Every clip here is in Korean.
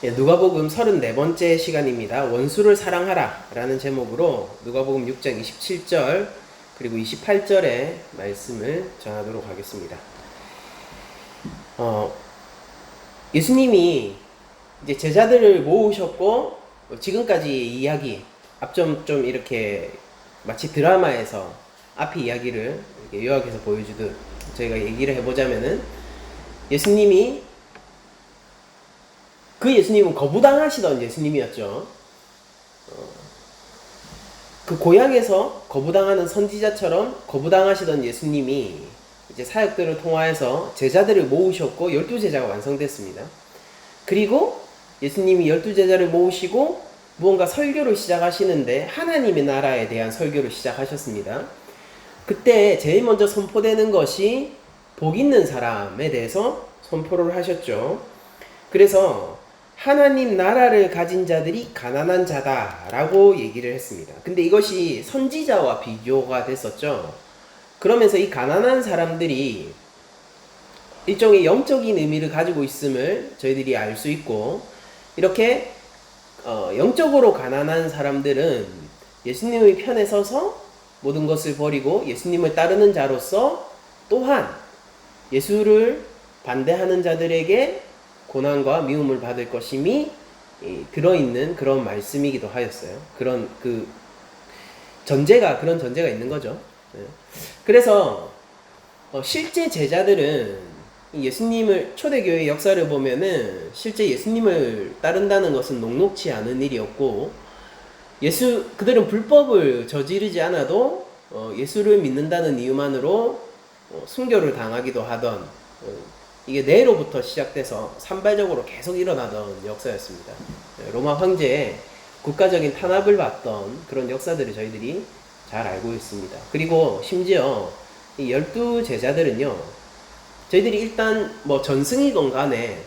예, 누가복음 34번째 시간입니다. 원수를 사랑하라 라는 제목으로 누가복음 6장 27절 그리고 28절의 말씀을 전하도록 하겠습니다. 예수님이 이제 제자들을 모으셨고 지금까지 이야기 앞좀 좀 이렇게 마치 드라마에서 앞의 이야기를 이렇게 요약해서 보여주듯 저희가 얘기를 해보자면은 예수님은 거부당하시던 예수님이었죠. 그 고향에서 거부당하는 선지자처럼 거부당하시던 예수님이 이제 사역들을 통하여서 제자들을 모으셨고 12제자가 완성됐습니다. 그리고 예수님이 12제자를 모으시고 무언가 설교를 시작하시는데 하나님의 나라에 대한 설교를 시작하셨습니다. 그때 제일 먼저 선포되는 것이 복 있는 사람에 대해서 선포를 하셨죠. 그래서 하나님 나라를 가진 자들이 가난한 자다라고 얘기를 했습니다. 근데 이것이 선지자와 비교가 됐었죠. 그러면서 이 가난한 사람들이 일종의 영적인 의미를 가지고 있음을 저희들이 알 수 있고, 이렇게 영적으로 가난한 사람들은 예수님의 편에 서서 모든 것을 버리고 예수님을 따르는 자로서 또한 예수를 반대하는 자들에게 고난과 미움을 받을 것임이 들어있는 그런 말씀이기도 하였어요. 그런 그런 전제가 있는 거죠. 그래서 실제 제자들은 예수님을, 초대교회 역사를 보면은 실제 예수님을 따른다는 것은 녹록치 않은 일이었고, 그들은 불법을 저지르지 않아도 예수를 믿는다는 이유만으로 순교를 당하기도 하던, 이게 네로부터 시작돼서 산발적으로 계속 일어나던 역사였습니다. 로마 황제의 국가적인 탄압을 받던 그런 역사들을 저희들이 잘 알고 있습니다. 그리고 심지어 이 12제자들은요, 저희들이 일단 뭐 전승이건 간에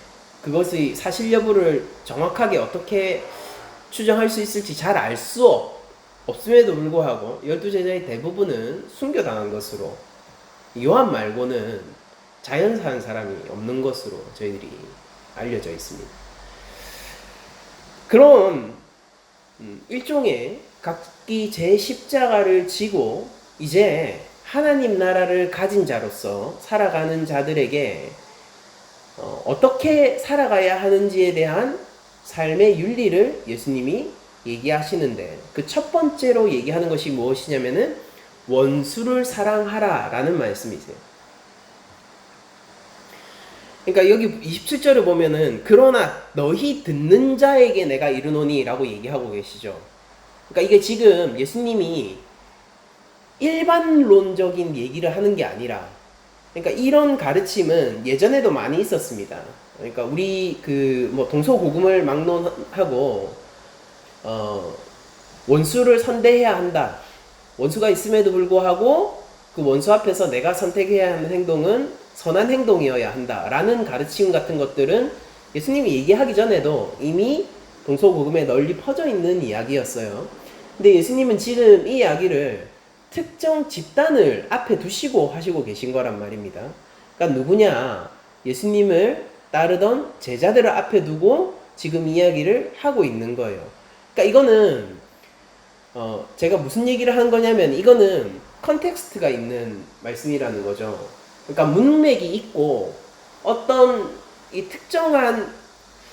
그것의 사실 여부를 정확하게 어떻게 추정할 수 있을지 잘 알 수 없음에도 불구하고 12제자의 대부분은 순교당한 것으로, 요한 말고는 자연사한 사람이 없는 것으로 저희들이 알려져 있습니다. 그런 일종의 각기 제 십자가를 지고 이제 하나님 나라를 가진 자로서 살아가는 자들에게 어떻게 살아가야 하는지에 대한 삶의 윤리를 예수님이 얘기하시는데, 그 첫 번째로 얘기하는 것이 무엇이냐면은 원수를 사랑하라 라는 말씀이세요. 그러니까 여기 27절을 보면은 그러나 너희 듣는 자에게 내가 이르노니 라고 얘기하고 계시죠. 그러니까 이게 지금 예수님이 일반론적인 얘기를 하는 게 아니라, 그러니까 이런 가르침은 예전에도 많이 있었습니다. 그러니까 우리 뭐 동서고금을 막론하고 원수를 선대해야 한다. 원수가 있음에도 불구하고 그 원수 앞에서 내가 선택해야 하는 행동은 선한 행동이어야 한다라는 가르침 같은 것들은 예수님이 얘기하기 전에도 이미 동서고금에 널리 퍼져 있는 이야기였어요. 근데 예수님은 지금 이 이야기를 특정 집단을 앞에 두시고 하시고 계신 거란 말입니다. 그러니까 누구냐? 예수님을 따르던 제자들을 앞에 두고 지금 이야기를 하고 있는 거예요. 그러니까 이거는 제가 무슨 얘기를 하는 거냐면, 이거는 컨텍스트가 있는 말씀이라는 거죠. 그러니까 문맥이 있고 어떤 이 특정한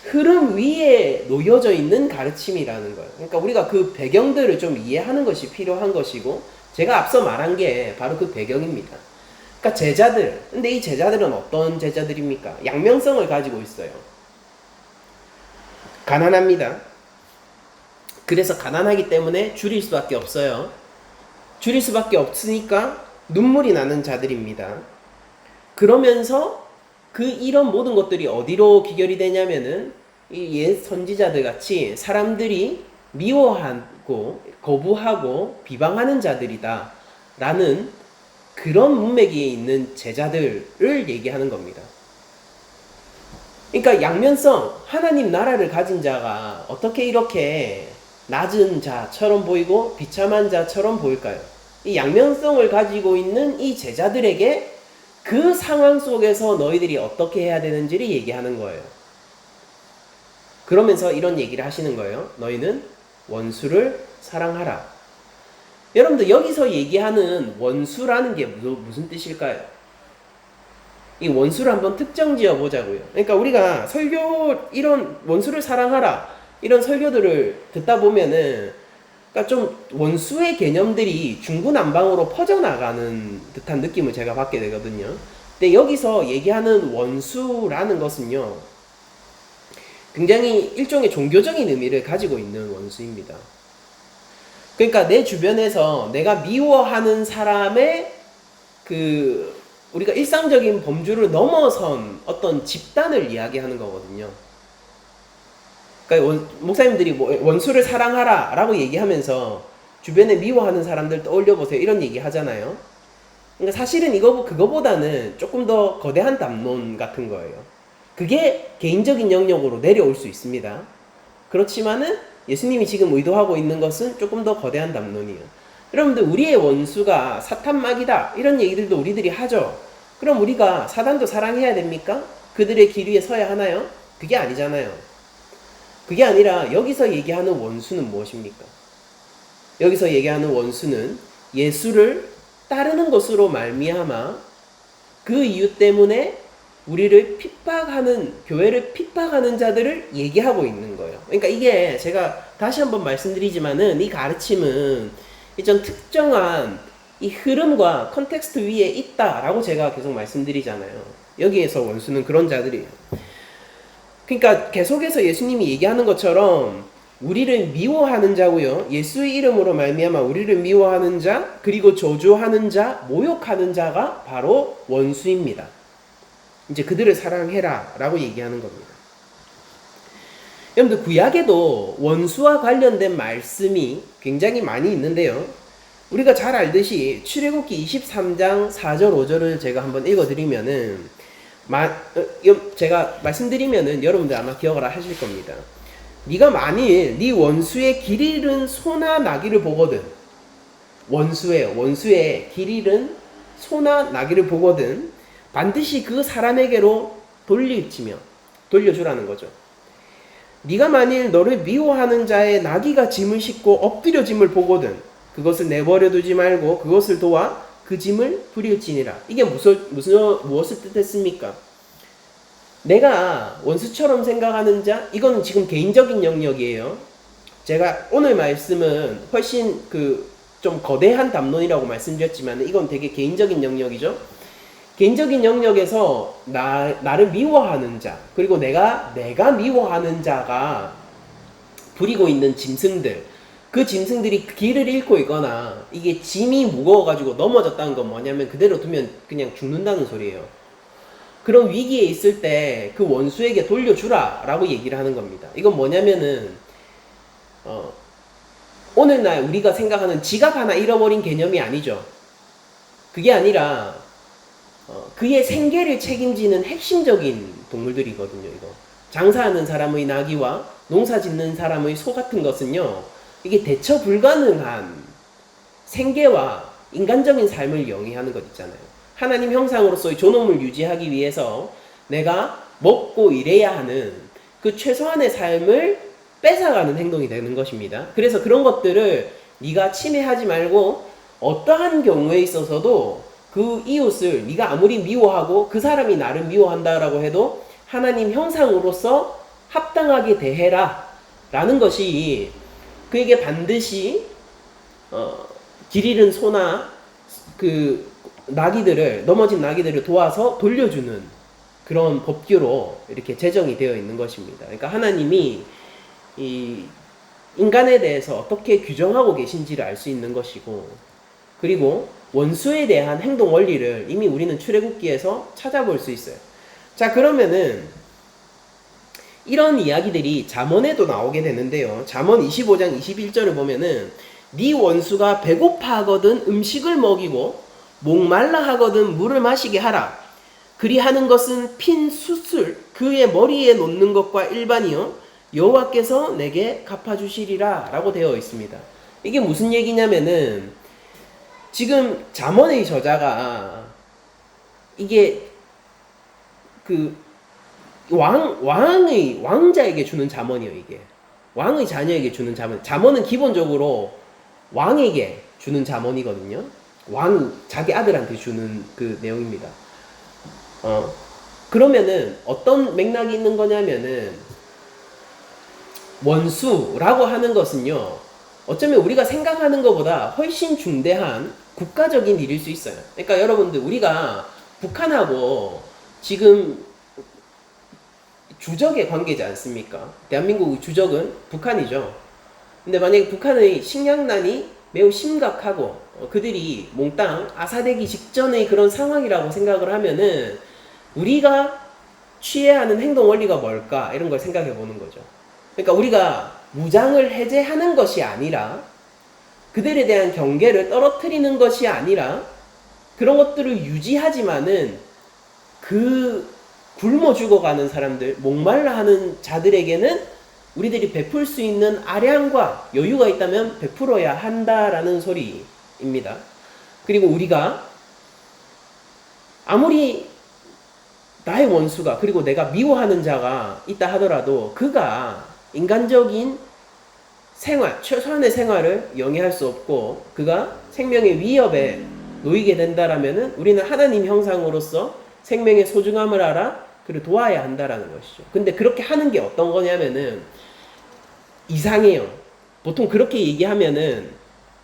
흐름 위에 놓여져 있는 가르침이라는 거예요. 그러니까 우리가 그 배경들을 좀 이해하는 것이 필요한 것이고, 제가 앞서 말한 게 바로 그 배경입니다. 그러니까 제자들, 근데 이 제자들은 어떤 제자들입니까? 양면성을 가지고 있어요. 가난합니다. 그래서 가난하기 때문에 줄일 수밖에 없어요. 줄일 수밖에 없으니까 눈물이 나는 자들입니다. 그러면서 이런 모든 것들이 어디로 기결이 되냐면은 이 옛 선지자들 같이 사람들이 미워하고 거부하고 비방하는 자들이다 라는 그런 문맥에 있는 제자들을 얘기하는 겁니다. 그러니까 양면성, 하나님 나라를 가진 자가 어떻게 이렇게 낮은 자처럼 보이고 비참한 자처럼 보일까요? 이 양면성을 가지고 있는 이 제자들에게 그 상황 속에서 너희들이 어떻게 해야 되는지를 얘기하는 거예요. 그러면서 이런 얘기를 하시는 거예요. 너희는 원수를 사랑하라. 여러분들 여기서 얘기하는 원수라는 게 무슨 뜻일까요? 이 원수를 한번 특정 지어 보자고요. 그러니까 우리가 설교 이런 원수를 사랑하라 이런 설교들을 듣다 보면은 그러니까 좀 원수의 개념들이 중구난방으로 퍼져나가는 듯한 느낌을 제가 받게 되거든요. 근데 여기서 얘기하는 원수라는 것은요, 굉장히 일종의 종교적인 의미를 가지고 있는 원수입니다. 그러니까 내 주변에서 내가 미워하는 사람의 우리가 일상적인 범주를 넘어선 어떤 집단을 이야기하는 거거든요. 그러니까 목사님들이 원수를 사랑하라 라고 얘기하면서 주변에 미워하는 사람들 떠올려 보세요 이런 얘기 하잖아요. 그러니까 사실은 그거보다는 조금 더 거대한 담론 같은 거예요. 그게 개인적인 영역으로 내려올 수 있습니다. 그렇지만은 예수님이 지금 의도하고 있는 것은 조금 더 거대한 담론이에요. 여러분들 우리의 원수가 사탄마귀다 이런 얘기들도 우리들이 하죠. 그럼 우리가 사단도 사랑해야 됩니까? 그들의 길 위에 서야 하나요? 그게 아니잖아요. 그게 아니라 여기서 얘기하는 원수는 무엇입니까? 여기서 얘기하는 원수는 예수를 따르는 것으로 말미암아 그 이유 때문에 우리를 핍박하는, 교회를 핍박하는 자들을 얘기하고 있는 거예요. 그러니까 이게 제가 다시 한번 말씀드리지만은 이 가르침은 좀 특정한 이 흐름과 컨텍스트 위에 있다라고 제가 계속 말씀드리잖아요. 여기에서 원수는 그런 자들이에요. 그러니까 계속해서 예수님이 얘기하는 것처럼 우리를 미워하는 자고요. 예수의 이름으로 말미암아 우리를 미워하는 자, 그리고 저주하는 자, 모욕하는 자가 바로 원수입니다. 이제 그들을 사랑해라 라고 얘기하는 겁니다. 여러분들 구약에도 원수와 관련된 말씀이 굉장히 많이 있는데요. 우리가 잘 알듯이 출애굽기 23장 4절 5절을 제가 한번 읽어드리면은 제가 말씀드리면은 여러분들 아마 기억을 하실 겁니다. 네가 만일 네 원수의 길 잃은 소나 나귀를 보거든, 원수의 길 잃은 소나 나귀를 보거든 반드시 그 사람에게로 돌려주라는 거죠. 네가 만일 너를 미워하는 자의 나귀가 짐을 싣고 엎드려 짐을 보거든 그것을 내버려 두지 말고 그것을 도와 그 짐을 부릴지니라. 이게 무엇을 뜻했습니까? 내가 원수처럼 생각하는 자, 이거는 지금 개인적인 영역이에요. 제가 오늘 말씀은 훨씬 좀 거대한 담론이라고 말씀드렸지만 이건 되게 개인적인 영역이죠. 개인적인 영역에서 나를 미워하는 자, 그리고 내가 미워하는 자가 부리고 있는 짐승들, 그 짐승들이 길을 잃고 있거나 이게 짐이 무거워가지고 넘어졌다는 건 뭐냐면 그대로 두면 그냥 죽는다는 소리예요. 그런 위기에 있을 때 그 원수에게 돌려주라 라고 얘기를 하는 겁니다. 이건 뭐냐면은 오늘날 우리가 생각하는 지갑 하나 잃어버린 개념이 아니죠. 그게 아니라 그의 생계를 책임지는 핵심적인 동물들이거든요. 이거 장사하는 사람의 나귀와 농사 짓는 사람의 소 같은 것은요, 이게 대처 불가능한 생계와 인간적인 삶을 영위하는 것 있잖아요. 하나님 형상으로서의 존엄을 유지하기 위해서 내가 먹고 일해야 하는 그 최소한의 삶을 뺏어가는 행동이 되는 것입니다. 그래서 그런 것들을 네가 침해하지 말고 어떠한 경우에 있어서도 그 이웃을 네가 아무리 미워하고 그 사람이 나를 미워한다라고 해도 하나님 형상으로서 합당하게 대해라 라는 것이 그에게 반드시 길 잃은 소나 넘어진 나귀들을 도와서 돌려주는 그런 법규로 이렇게 제정이 되어 있는 것입니다. 그러니까 하나님이 이 인간에 대해서 어떻게 규정하고 계신지를 알 수 있는 것이고, 그리고 원수에 대한 행동 원리를 이미 우리는 출애굽기에서 찾아볼 수 있어요. 자, 그러면은 이런 이야기들이 잠언에도 나오게 되는데요. 잠언 25장 21절을 보면은 네 원수가 배고파 하거든 음식을 먹이고 목말라 하거든 물을 마시게 하라. 그리하는 것은 핀 숯을 그의 머리에 놓는 것과 일반이요 여호와께서 내게 갚아주시리라 라고 되어 있습니다. 이게 무슨 얘기냐면은 지금 잠언의 저자가 이게 왕자에게 주는 잠언이에요, 이게. 왕의 자녀에게 주는 잠언. 잠언은 기본적으로 왕에게 주는 잠언이거든요. 자기 아들한테 주는 그 내용입니다. 그러면은 어떤 맥락이 있는 거냐면은 원수라고 하는 것은요, 어쩌면 우리가 생각하는 것보다 훨씬 중대한 국가적인 일일 수 있어요. 그러니까 여러분들, 우리가 북한하고 지금 주적의 관계지 않습니까? 대한민국의 주적은 북한이죠. 근데 만약에 북한의 식량난이 매우 심각하고 그들이 몽땅 아사되기 직전의 그런 상황이라고 생각을 하면은 우리가 취해야 하는 행동 원리가 뭘까? 이런 걸 생각해 보는 거죠. 그러니까 우리가 무장을 해제하는 것이 아니라, 그들에 대한 경계를 떨어뜨리는 것이 아니라, 그런 것들을 유지하지만은 그 굶어 죽어가는 사람들, 목말라 하는 자들에게는 우리들이 베풀 수 있는 아량과 여유가 있다면 베풀어야 한다라는 소리입니다. 그리고 우리가 아무리 나의 원수가, 그리고 내가 미워하는 자가 있다 하더라도 그가 인간적인 생활, 최소한의 생활을 영위할 수 없고 그가 생명의 위협에 놓이게 된다라면은 우리는 하나님 형상으로서 생명의 소중함을 알아 그를 도와야 한다라는 것이죠. 근데 그렇게 하는 게 어떤 거냐면은 이상해요. 보통 그렇게 얘기하면은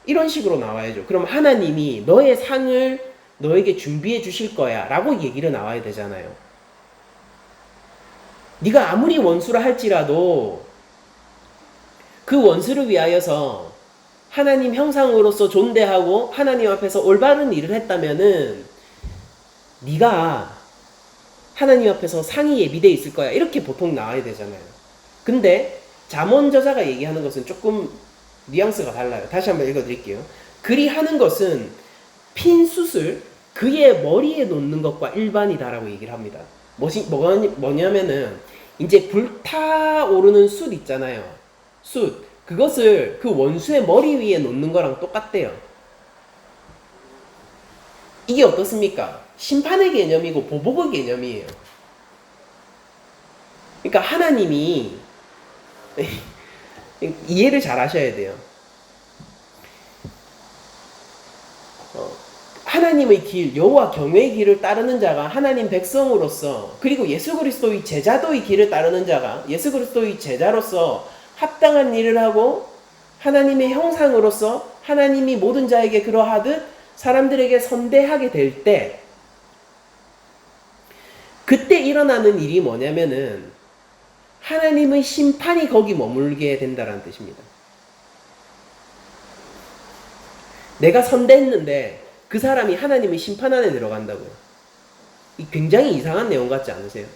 이런 식으로 나와야죠. 그럼 하나님이 너의 상을 너에게 준비해 주실 거야 라고 얘기를 나와야 되잖아요. 네가 아무리 원수라 할지라도 그 원수를 위하여서 하나님 형상으로서 존대하고 하나님 앞에서 올바른 일을 했다면은 네가 하나님 앞에서 상이 예비되어 있을 거야, 이렇게 보통 나와야 되잖아요. 근데 잠언 저자가 얘기하는 것은 조금 뉘앙스가 달라요. 다시 한번 읽어드릴게요. 그리 하는 것은 핀 숯을 그의 머리에 놓는 것과 일반이다라고 얘기를 합니다. 뭐냐면은 이제 불타오르는 숯 있잖아요. 숯. 그것을 그 원수의 머리 위에 놓는 거랑 똑같대요. 이게 어떻습니까? 심판의 개념이고 보복의 개념이에요. 그러니까 하나님이 이해를 잘 하셔야 돼요. 하나님의 길, 여호와 경외의 길을 따르는 자가 하나님 백성으로서, 그리고 예수 그리스도의 제자도의 길을 따르는 자가 예수 그리스도의 제자로서 합당한 일을 하고 하나님의 형상으로서 하나님이 모든 자에게 그러하듯 사람들에게 선대하게 될 때, 그때 일어나는 일이 뭐냐면은 하나님의 심판이 거기 머물게 된다는 뜻입니다. 내가 선대했는데 그 사람이 하나님의 심판 안에 들어간다고요. 굉장히 이상한 내용 같지 않으세요?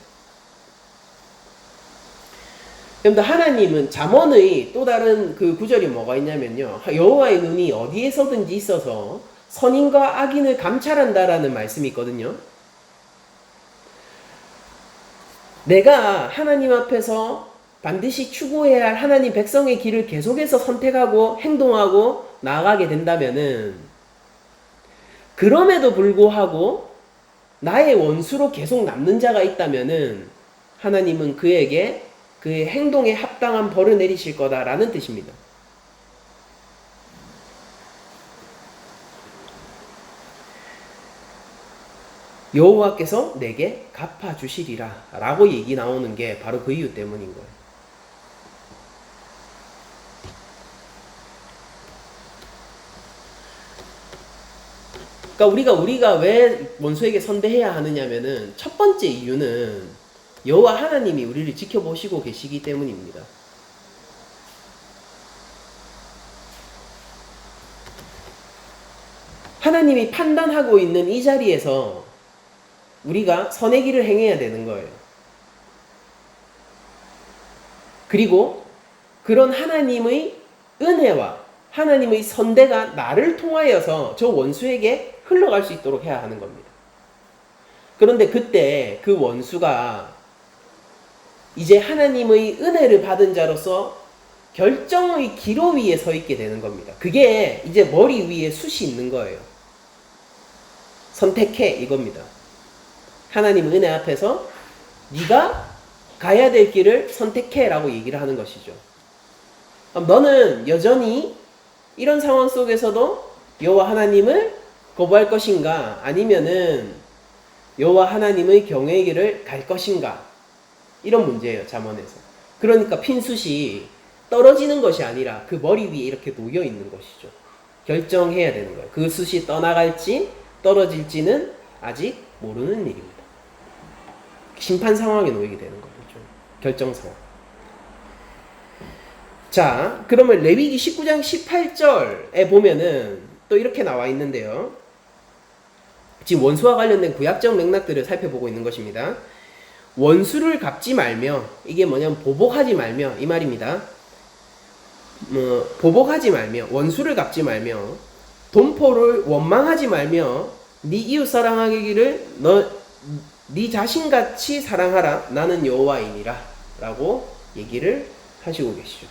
여러분들, 하나님은 잠언의 또 다른 그 구절이 뭐가 있냐면요, 여호와의 눈이 어디에서든지 있어서 선인과 악인을 감찰한다라는 말씀이 있거든요. 내가 하나님 앞에서 반드시 추구해야 할 하나님 백성의 길을 계속해서 선택하고 행동하고 나아가게 된다면은, 그럼에도 불구하고 나의 원수로 계속 남는 자가 있다면은 하나님은 그에게 그의 행동에 합당한 벌을 내리실 거다라는 뜻입니다. 여호와께서 내게 갚아주시리라 라고 얘기 나오는 게 바로 그 이유 때문인 거예요. 그러니까 우리가 왜 원수에게 선대해야 하느냐면은 첫 번째 이유는 여호와 하나님이 우리를 지켜보시고 계시기 때문입니다. 하나님이 판단하고 있는 이 자리에서 우리가 선의 길을 행해야 되는 거예요. 그리고 그런 하나님의 은혜와 하나님의 선대가 나를 통하여서 저 원수에게 흘러갈 수 있도록 해야 하는 겁니다. 그런데 그때 그 원수가 이제 하나님의 은혜를 받은 자로서 결정의 기로 위에 서 있게 되는 겁니다. 그게 이제 머리 위에 숯이 있는 거예요. 선택해, 이겁니다. 하나님 은혜 앞에서 네가 가야 될 길을 선택해라고 얘기를 하는 것이죠. 너는 여전히 이런 상황 속에서도 여호와 하나님을 거부할 것인가, 아니면은 여호와 하나님의 경외의 길을 갈 것인가, 이런 문제예요. 잠언에서. 그러니까 핀숯이 떨어지는 것이 아니라 그 머리 위에 이렇게 놓여 있는 것이죠. 결정해야 되는 거예요. 그 숯이 떠나갈지 떨어질지는 아직 모르는 일입니다. 심판 상황에 놓이게 되는 거죠. 결정 상황. 자, 그러면 레위기 19장 18절에 보면은 또 이렇게 나와 있는데요. 지금 원수와 관련된 구약적 맥락들을 살펴보고 있는 것입니다. 원수를 갚지 말며, 이게 뭐냐면 보복하지 말며 이 말입니다. 보복하지 말며, 원수를 갚지 말며, 돈포를 원망하지 말며, 네 이웃 사랑하기를 네 자신같이 사랑하라. 나는 여호와이니라 라고 얘기를 하시고 계시죠.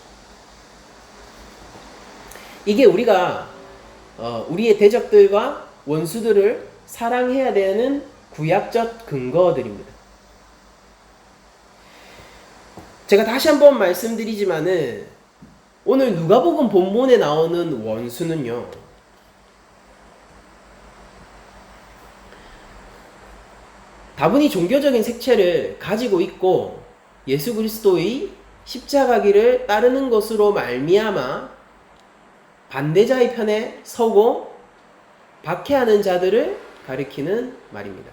이게 우리가 우리의 대적들과 원수들을 사랑해야 되는 구약적 근거들입니다. 제가 다시 한번 말씀드리지만은 오늘 누가복음 본문에 나오는 원수는요, 다분히 종교적인 색채를 가지고 있고 예수 그리스도의 십자가기를 따르는 것으로 말미암아 반대자의 편에 서고 박해하는 자들을 가리키는 말입니다.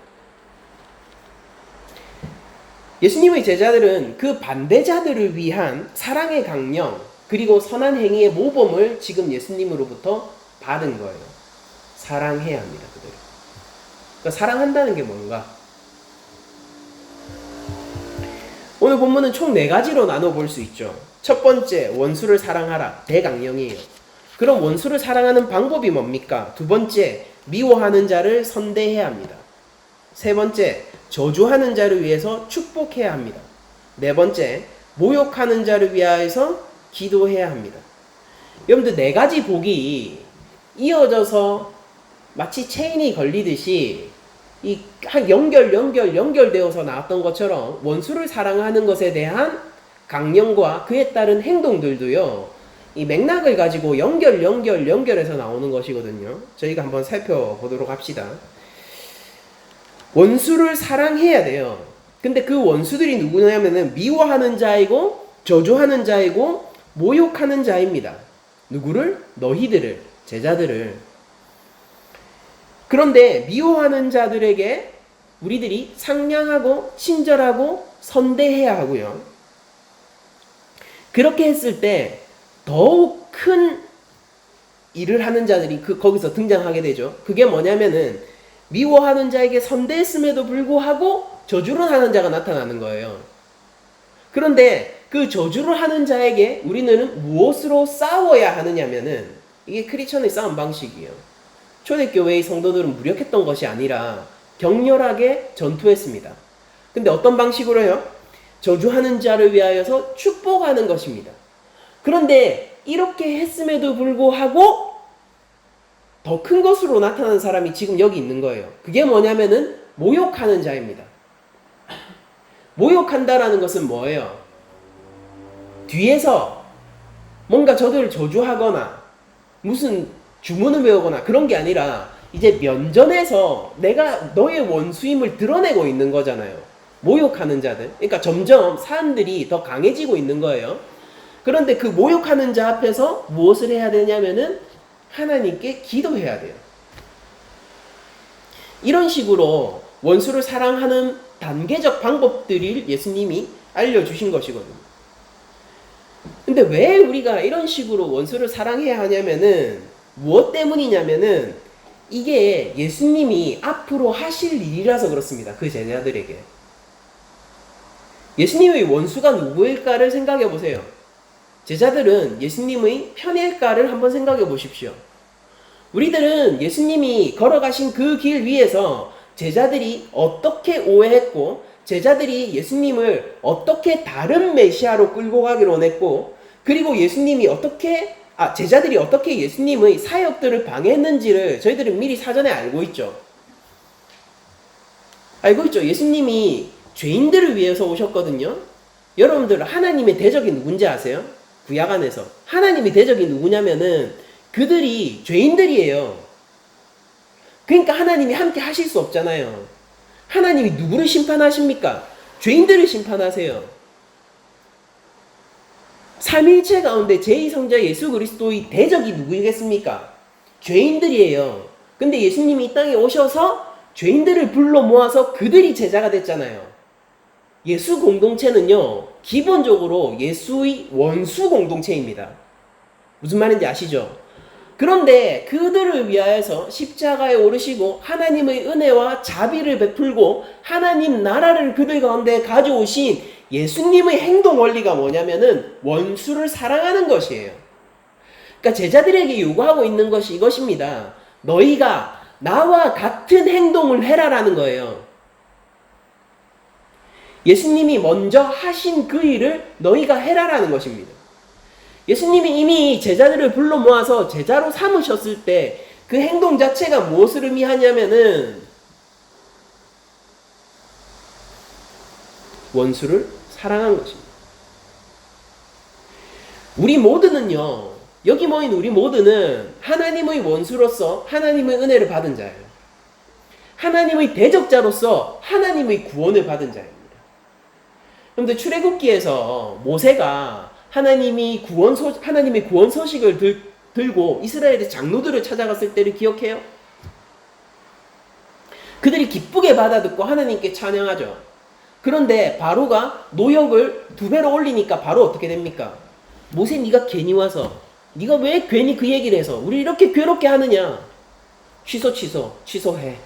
예수님의 제자들은 그 반대자들을 위한 사랑의 강령, 그리고 선한 행위의 모범을 지금 예수님으로부터 받은 거예요. 사랑해야 합니다, 그들을. 그러니까 사랑한다는 게 뭔가? 오늘 본문은 총 4가지로 나눠볼 수 있죠. 첫 번째, 원수를 사랑하라. 대강령이에요. 그럼 원수를 사랑하는 방법이 뭡니까? 두 번째, 미워하는 자를 선대해야 합니다. 세 번째, 저주하는 자를 위해서 축복해야 합니다. 네 번째, 모욕하는 자를 위하여서 기도해야 합니다. 여러분들 4가지 복이 이어져서 마치 체인이 걸리듯이 한 연결되어서 나왔던 것처럼 원수를 사랑하는 것에 대한 강령과 그에 따른 행동들도요, 이 맥락을 가지고 연결해서 나오는 것이거든요. 저희가 한번 살펴보도록 합시다. 원수를 사랑해야 돼요. 근데 그 원수들이 누구냐면은 미워하는 자이고 저주하는 자이고 모욕하는 자입니다. 누구를? 너희들을, 제자들을. 그런데 미워하는 자들에게 우리들이 상냥하고 친절하고 선대해야 하고요. 그렇게 했을 때 더욱 큰 일을 하는 자들이 거기서 등장하게 되죠. 그게 뭐냐면은 미워하는 자에게 선대했음에도 불구하고 저주를 하는 자가 나타나는 거예요. 그런데 그 저주를 하는 자에게 우리는 무엇으로 싸워야 하느냐면은, 이게 크리스천의 싸움 방식이에요. 초대교회의 성도들은 무력했던 것이 아니라 격렬하게 전투했습니다. 근데 어떤 방식으로요? 저주하는 자를 위하여서 축복하는 것입니다. 그런데 이렇게 했음에도 불구하고 더 큰 것으로 나타나는 사람이 지금 여기 있는 거예요. 그게 뭐냐면은 모욕하는 자입니다. 모욕한다라는 것은 뭐예요? 뒤에서 뭔가 저들을 저주하거나 무슨 주문을 외우거나 그런 게 아니라 이제 면전에서 내가 너의 원수임을 드러내고 있는 거잖아요. 모욕하는 자들. 그러니까 점점 사람들이 더 강해지고 있는 거예요. 그런데 그 모욕하는 자 앞에서 무엇을 해야 되냐면은 하나님께 기도해야 돼요. 이런 식으로 원수를 사랑하는 단계적 방법들을 예수님이 알려주신 것이거든요. 근데 왜 우리가 이런 식으로 원수를 사랑해야 하냐면은, 무엇 때문이냐면은 이게 예수님이 앞으로 하실 일이라서 그렇습니다. 그 제자들에게. 예수님의 원수가 누구일까를 생각해 보세요. 제자들은 예수님의 편일까를 한번 생각해 보십시오. 우리들은 예수님이 걸어가신 그 길 위에서 제자들이 어떻게 오해했고, 제자들이 예수님을 어떻게 다른 메시아로 끌고 가기로 원했고, 그리고 제자들이 어떻게 예수님의 사역들을 방해했는지를 저희들은 미리 사전에 알고 있죠. 알고 있죠. 예수님이 죄인들을 위해서 오셨거든요. 여러분들 하나님의 대적이 누군지 아세요? 구약 안에서 하나님의 대적이 누구냐면은 그들이 죄인들이에요. 그러니까 하나님이 함께 하실 수 없잖아요. 하나님이 누구를 심판하십니까? 죄인들을 심판하세요. 삼위일체 가운데 제2성자 예수 그리스도의 대적이 누구이겠습니까? 죄인들이에요. 근데 예수님이 이 땅에 오셔서 죄인들을 불러 모아서 그들이 제자가 됐잖아요. 예수 공동체는요, 기본적으로 예수의 원수 공동체입니다. 무슨 말인지 아시죠? 그런데 그들을 위하여서 십자가에 오르시고 하나님의 은혜와 자비를 베풀고 하나님 나라를 그들 가운데 가져오신 예수님의 행동 원리가 뭐냐면은 원수를 사랑하는 것이에요. 그러니까 제자들에게 요구하고 있는 것이 이것입니다. 너희가 나와 같은 행동을 해라라는 거예요. 예수님이 먼저 하신 그 일을 너희가 해라라는 것입니다. 예수님이 이미 제자들을 불러 모아서 제자로 삼으셨을 때 그 행동 자체가 무엇을 의미하냐면은 원수를 사랑한 것입니다. 우리 모두는요, 여기 모인 우리 모두는 하나님의 원수로서 하나님의 은혜를 받은 자예요. 하나님의 대적자로서 하나님의 구원을 받은 자입니다. 그런데 출애굽기에서 모세가 하나님의 구원 소식을 들고 이스라엘의 장로들을 찾아갔을 때를 기억해요? 그들이 기쁘게 받아듣고 하나님께 찬양하죠. 그런데 바로가 노역을 2배로 올리니까 바로 어떻게 됩니까? 모세 네가 괜히 와서 네가 왜 괜히 그 얘기를 해서 우리 이렇게 괴롭게 하느냐? 취소해.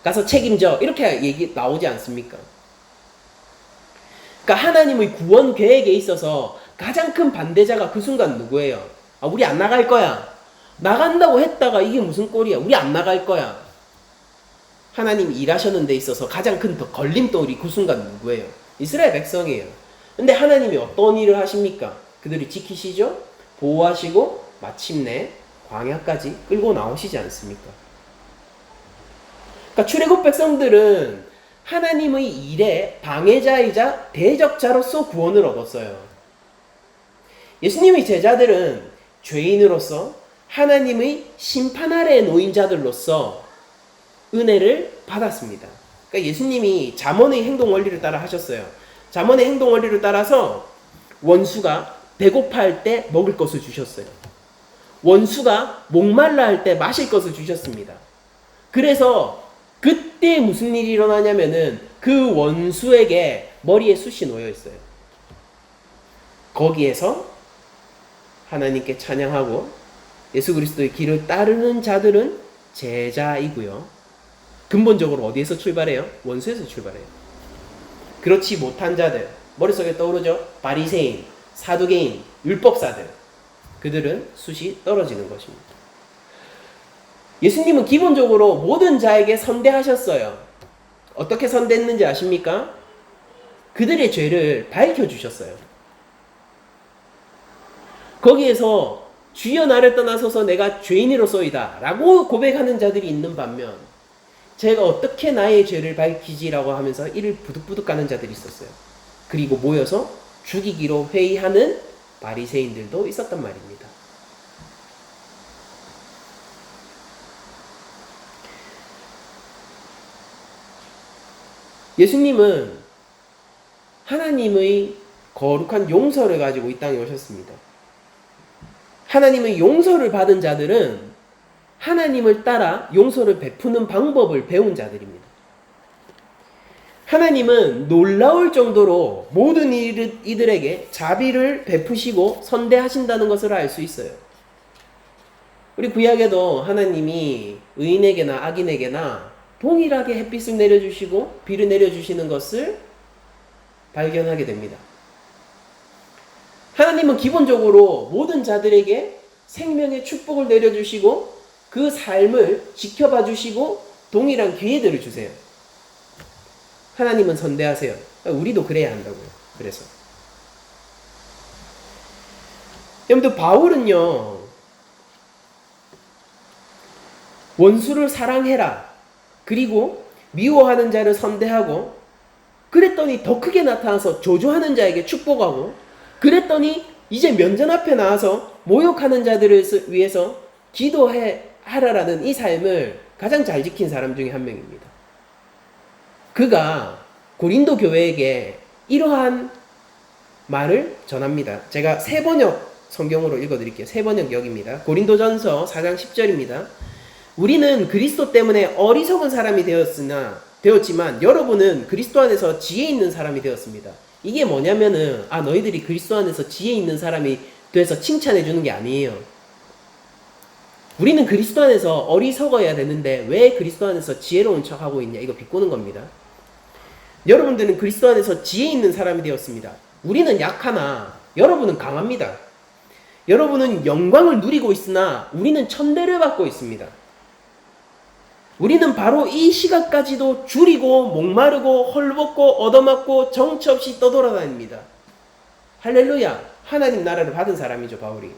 가서 책임져. 이렇게 얘기 나오지 않습니까? 그러니까 하나님의 구원 계획에 있어서 가장 큰 반대자가 그 순간 누구예요? 우리 안 나갈 거야. 나간다고 했다가 이게 무슨 꼴이야? 우리 안 나갈 거야. 하나님이 일하셨는 데 있어서 가장 큰 걸림돌이 그 순간 누구예요? 이스라엘 백성이에요. 근데 하나님이 어떤 일을 하십니까? 그들을 지키시죠? 보호하시고 마침내 광야까지 끌고 나오시지 않습니까? 그러니까 출애굽 백성들은 하나님의 일에 방해자이자 대적자로서 구원을 얻었어요. 예수님의 제자들은 죄인으로서 하나님의 심판 아래에 놓인 자들로서 은혜를 받았습니다. 그러니까 예수님이 잠언의 행동 원리를 따라 하셨어요. 잠언의 행동 원리를 따라서 원수가 배고파할 때 먹을 것을 주셨어요. 원수가 목말라 할 때 마실 것을 주셨습니다. 그래서 그때 무슨 일이 일어나냐면은 그 원수에게 머리에 숯이 놓여 있어요. 거기에서 하나님께 찬양하고 예수 그리스도의 길을 따르는 자들은 제자이고요. 근본적으로 어디에서 출발해요? 원수에서 출발해요. 그렇지 못한 자들, 머릿속에 떠오르죠? 바리새인, 사두개인, 율법사들, 그들은 숯이 떨어지는 것입니다. 예수님은 기본적으로 모든 자에게 선대하셨어요. 어떻게 선대했는지 아십니까? 그들의 죄를 밝혀주셨어요. 거기에서 주여 나를 떠나소서 내가 죄인이로소이다 라고 고백하는 자들이 있는 반면 제가 어떻게 나의 죄를 밝히지라고 하면서 이를 부득부득 가는 자들이 있었어요. 그리고 모여서 죽이기로 회의하는 바리새인들도 있었단 말입니다. 예수님은 하나님의 거룩한 용서를 가지고 이 땅에 오셨습니다. 하나님의 용서를 받은 자들은 하나님을 따라 용서를 베푸는 방법을 배운 자들입니다. 하나님은 놀라울 정도로 모든 이들에게 자비를 베푸시고 선대하신다는 것을 알 수 있어요. 우리 구약에도 하나님이 의인에게나 악인에게나 동일하게 햇빛을 내려주시고 비를 내려주시는 것을 발견하게 됩니다. 하나님은 기본적으로 모든 자들에게 생명의 축복을 내려주시고 그 삶을 지켜봐 주시고 동일한 기회들을 주세요. 하나님은 선대하세요. 우리도 그래야 한다고요. 그래서 여러분들 바울은요, 원수를 사랑해라. 그리고 미워하는 자를 선대하고 그랬더니 더 크게 나타나서 저주하는 자에게 축복하고, 그랬더니 이제 면전 앞에 나와서 모욕하는 자들을 위해서 기도하라라는 이 삶을 가장 잘 지킨 사람 중에 한 명입니다. 그가 고린도 교회에게 이러한 말을 전합니다. 제가 세번역 성경으로 읽어드릴게요. 세번역 여기입니다. 고린도전서 4장 10절입니다. 우리는 그리스도 때문에 어리석은 사람이 되었지만 여러분은 그리스도 안에서 지혜 있는 사람이 되었습니다. 이게 뭐냐면은 너희들이 그리스도 안에서 지혜 있는 사람이 돼서 칭찬해 주는 게 아니에요. 우리는 그리스도 안에서 어리석어야 되는데 왜 그리스도 안에서 지혜로운 척하고 있냐, 이거 비꼬는 겁니다. 여러분들은 그리스도 안에서 지혜 있는 사람이 되었습니다. 우리는 약하나 여러분은 강합니다. 여러분은 영광을 누리고 있으나 우리는 천대를 받고 있습니다. 우리는 바로 이 시각까지도 줄이고 목마르고 헐벗고 얻어맞고 정처 없이 떠돌아다닙니다. 할렐루야. 하나님 나라를 받은 사람이죠, 바울이.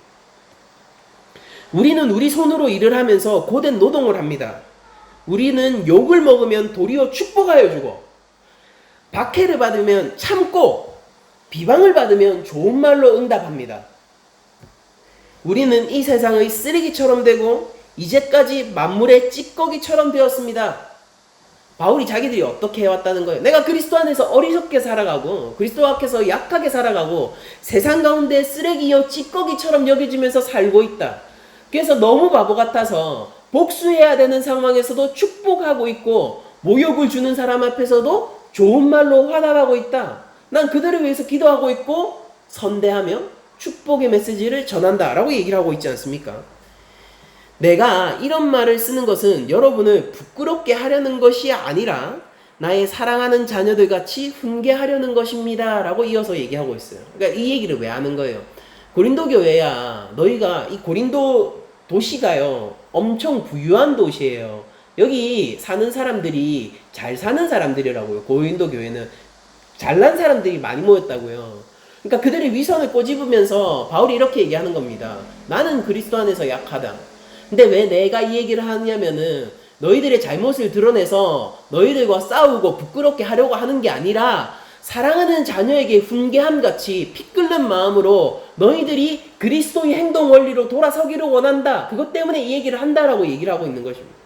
우리는 우리 손으로 일을 하면서 고된 노동을 합니다. 우리는 욕을 먹으면 도리어 축복하여 주고, 박해를 받으면 참고, 비방을 받으면 좋은 말로 응답합니다. 우리는 이 세상의 쓰레기처럼 되고 이제까지 만물의 찌꺼기처럼 되었습니다. 바울이 자기들이 어떻게 해왔다는 거예요. 내가 그리스도 안에서 어리석게 살아가고 그리스도 앞에서 약하게 살아가고 세상 가운데 쓰레기여 찌꺼기처럼 여겨지면서 살고 있다. 그래서 너무 바보 같아서 복수해야 되는 상황에서도 축복하고 있고 모욕을 주는 사람 앞에서도 좋은 말로 화답하고 있다. 난 그들을 위해서 기도하고 있고 선대하며 축복의 메시지를 전한다 라고 얘기를 하고 있지 않습니까? 내가 이런 말을 쓰는 것은 여러분을 부끄럽게 하려는 것이 아니라 나의 사랑하는 자녀들 같이 훈계하려는 것입니다 라고 이어서 얘기하고 있어요. 그러니까 이 얘기를 왜 하는 거예요? 고린도 교회야, 너희가 이 고린도 도시가요 엄청 부유한 도시예요. 여기 사는 사람들이 잘 사는 사람들이라고요. 고린도 교회는 잘난 사람들이 많이 모였다고요. 그러니까 그들의 위선을 꼬집으면서 바울이 이렇게 얘기하는 겁니다. 나는 그리스도 안에서 약하다. 근데 왜 내가 이 얘기를 하냐면은 너희들의 잘못을 드러내서 너희들과 싸우고 부끄럽게 하려고 하는 게 아니라 사랑하는 자녀에게 훈계함 같이 피 끓는 마음으로 너희들이 그리스도의 행동 원리로 돌아서기를 원한다. 그것 때문에 이 얘기를 한다라고 얘기를 하고 있는 것입니다.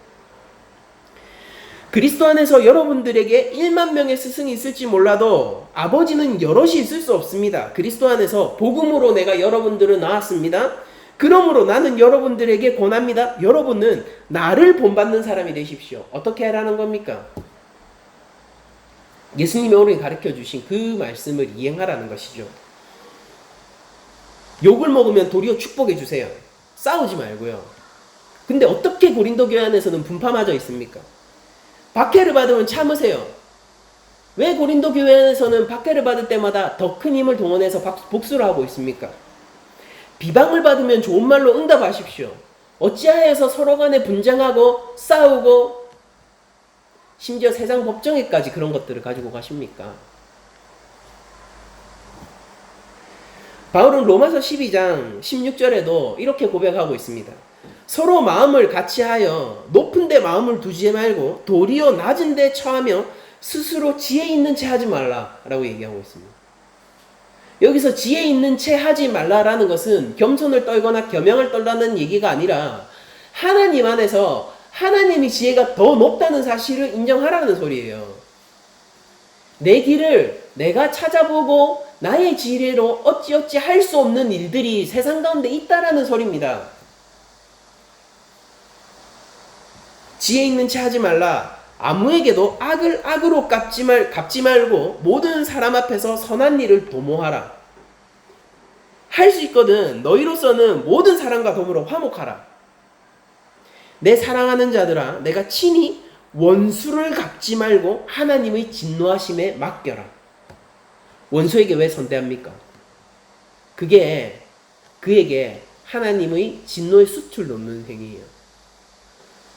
그리스도 안에서 여러분들에게 1만 명의 스승이 있을지 몰라도 아버지는 여럿이 있을 수 없습니다. 그리스도 안에서 복음으로 내가 여러분들을 낳았습니다. 그러므로 나는 여러분들에게 권합니다. 여러분은 나를 본받는 사람이 되십시오. 어떻게 하라는 겁니까? 예수님이 오늘 가르쳐 주신 그 말씀을 이행하라는 것이죠. 욕을 먹으면 도리어 축복해 주세요. 싸우지 말고요. 근데 어떻게 고린도 교회 안에서는 분파맞아 있습니까? 박해를 받으면 참으세요. 왜 고린도 교회 안에서는 박해를 받을 때마다 더 큰 힘을 동원해서 복수를 하고 있습니까? 비방을 받으면 좋은 말로 응답하십시오. 어찌하여서 서로 간에 분쟁하고 싸우고 심지어 세상 법정에까지 그런 것들을 가지고 가십니까? 바울은 로마서 12장 16절에도 이렇게 고백하고 있습니다. 서로 마음을 같이하여 높은 데 마음을 두지 말고 도리어 낮은 데 처하며 스스로 지혜 있는 채 하지 말라 라고 얘기하고 있습니다. 여기서 지혜 있는 채 하지 말라라는 것은 겸손을 떨거나 겸양을 떨라는 얘기가 아니라 하나님 안에서 하나님의 지혜가 더 높다는 사실을 인정하라는 소리예요. 내 길을 내가 찾아보고 나의 지혜로 어찌어찌 할 수 없는 일들이 세상 가운데 있다라는 소리입니다. 지혜 있는 채 하지 말라. 아무에게도 악을 악으로 갚지 말고 모든 사람 앞에서 선한 일을 도모하라. 할 수 있거든. 너희로서는 모든 사람과 더불어 화목하라. 내 사랑하는 자들아, 내가 친히 원수를 갚지 말고 하나님의 진노하심에 맡겨라. 원수에게 왜 선대합니까? 그게 그에게 하나님의 진노의 숯을 놓는 행위예요.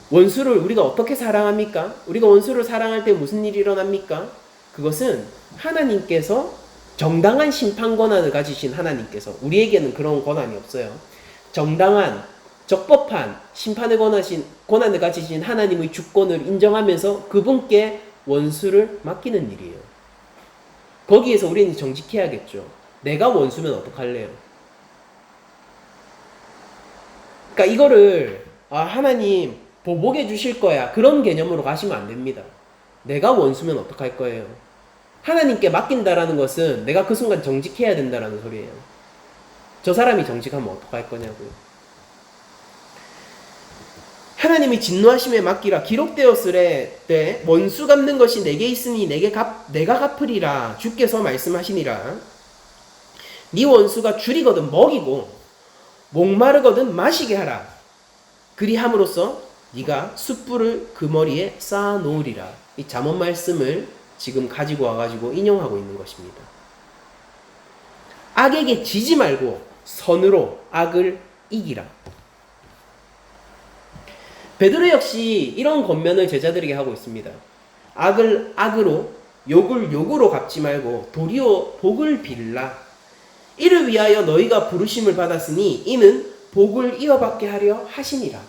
원수를 우리가 어떻게 사랑합니까? 우리가 원수를 사랑할 때 무슨 일이 일어납니까? 그것은 하나님께서 정당한 심판 권한을 가지신 하나님께서, 우리에게는 그런 권한이 없어요. 정당한 적법한 심판의 권한을 가지신 하나님의 주권을 인정하면서 그분께 원수를 맡기는 일이에요. 거기에서 우리는 정직해야겠죠. 내가 원수면 어떡할래요? 그러니까 이거를 하나님 보복해 주실 거야 그런 개념으로 가시면 안 됩니다. 내가 원수면 어떡할 거예요? 하나님께 맡긴다라는 것은 내가 그 순간 정직해야 된다라는 소리예요. 저 사람이 정직하면 어떡할 거냐고요. 하나님이 진노하심에 맡기라 기록되었으래 때 원수 갚는 것이 내게 있으니 내가 갚으리라 주께서 말씀하시니라. 네 원수가 줄이거든 먹이고 목마르거든 마시게 하라. 그리함으로써 네가 숯불을 그 머리에 쌓아 놓으리라. 이 잠언 말씀을 지금 가지고 와가지고 인용하고 있는 것입니다. 악에게 지지 말고 선으로 악을 이기라. 베드로 역시 이런 권면을 제자들에게 하고 있습니다. 악을 악으로 욕을 욕으로 갚지 말고 도리어 복을 빌라. 이를 위하여 너희가 부르심을 받았으니 이는 복을 이어받게 하려 하시니라.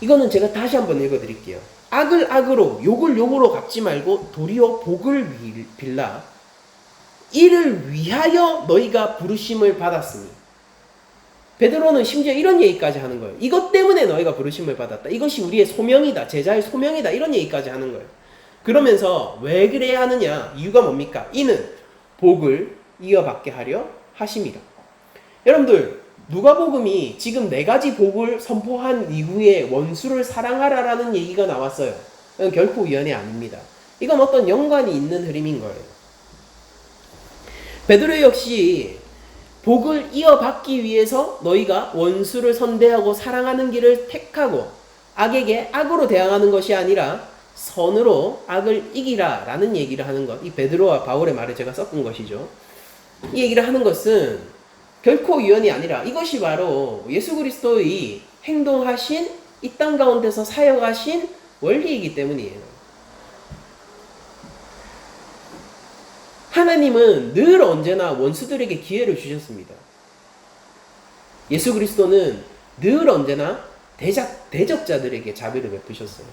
이거는 제가 다시 한번 읽어드릴게요. 악을 악으로 욕을 욕으로 갚지 말고 도리어 복을 빌라. 이를 위하여 너희가 부르심을 받았으니. 베드로는 심지어 이런 얘기까지 하는 거예요. 이것 때문에 너희가 부르심을 받았다. 이것이 우리의 소명이다. 제자의 소명이다. 이런 얘기까지 하는 거예요. 그러면서 왜 그래야 하느냐? 이유가 뭡니까? 이는 복을 이어받게 하려 하심이라. 여러분들 누가복음이 지금 4가지 복을 선포한 이후에 원수를 사랑하라라는 얘기가 나왔어요. 이건 결코 우연이 아닙니다. 이건 어떤 연관이 있는 흐름인 거예요. 베드로 역시 복을 이어받기 위해서 너희가 원수를 선대하고 사랑하는 길을 택하고 악에게 악으로 대항하는 것이 아니라 선으로 악을 이기라 라는 얘기를 하는 것. 이 베드로와 바울의 말을 제가 섞은 것이죠. 이 얘기를 하는 것은 결코 우연이 아니라 이것이 바로 예수 그리스도의 행동하신 이 땅 가운데서 사역하신 원리이기 때문이에요. 하나님은 늘 언제나 원수들에게 기회를 주셨습니다. 예수 그리스도는 늘 언제나 대적자들에게 자비를 베푸셨어요.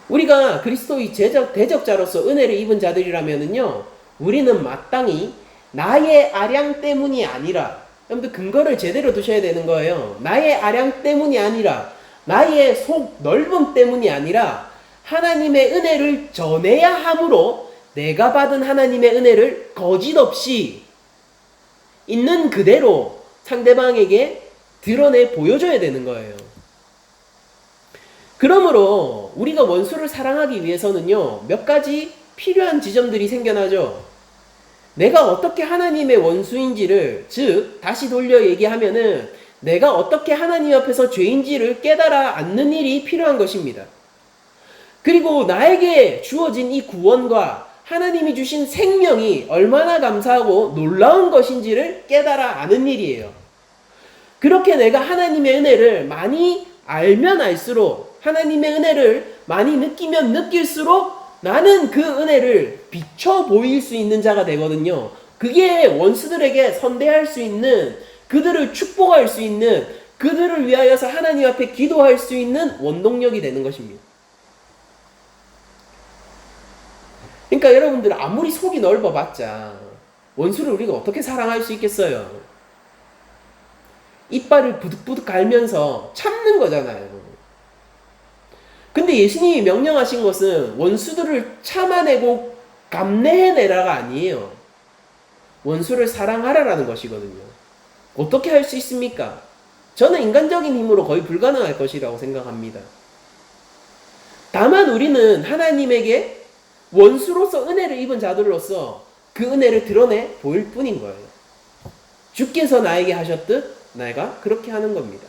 우리가 그리스도의 대적자로서 은혜를 입은 자들이라면요, 우리는 마땅히 나의 아량 때문이 아니라, 여러분들 근거를 제대로 두셔야 되는 거예요. 나의 아량 때문이 아니라, 나의 속 넓음 때문이 아니라 하나님의 은혜를 전해야 함으로 내가 받은 하나님의 은혜를 거짓없이 있는 그대로 상대방에게 드러내 보여줘야 되는 거예요. 그러므로 우리가 원수를 사랑하기 위해서는요, 몇 가지 필요한 지점들이 생겨나죠. 내가 어떻게 하나님의 원수인지를, 즉 다시 돌려 얘기하면은 내가 어떻게 하나님 앞에서 죄인지를 깨달아 앉는 일이 필요한 것입니다. 그리고 나에게 주어진 이 구원과 하나님이 주신 생명이 얼마나 감사하고 놀라운 것인지를 깨달아 아는 일이에요. 그렇게 내가 하나님의 은혜를 많이 알면 알수록, 하나님의 은혜를 많이 느끼면 느낄수록 나는 그 은혜를 비춰 보일 수 있는 자가 되거든요. 그게 원수들에게 선대할 수 있는, 그들을 축복할 수 있는, 그들을 위하여서 하나님 앞에 기도할 수 있는 원동력이 되는 것입니다. 그러니까 여러분들 아무리 속이 넓어봤자 원수를 우리가 어떻게 사랑할 수 있겠어요? 이빨을 부득부득 갈면서 참는 거잖아요. 근데 예수님이 명령하신 것은 원수들을 참아내고 감내해내라가 아니에요. 원수를 사랑하라라는 것이거든요. 어떻게 할 수 있습니까? 저는 인간적인 힘으로 거의 불가능할 것이라고 생각합니다. 다만 우리는 하나님에게 원수로서 은혜를 입은 자들로서 그 은혜를 드러내 보일 뿐인 거예요. 주께서 나에게 하셨듯 내가 그렇게 하는 겁니다.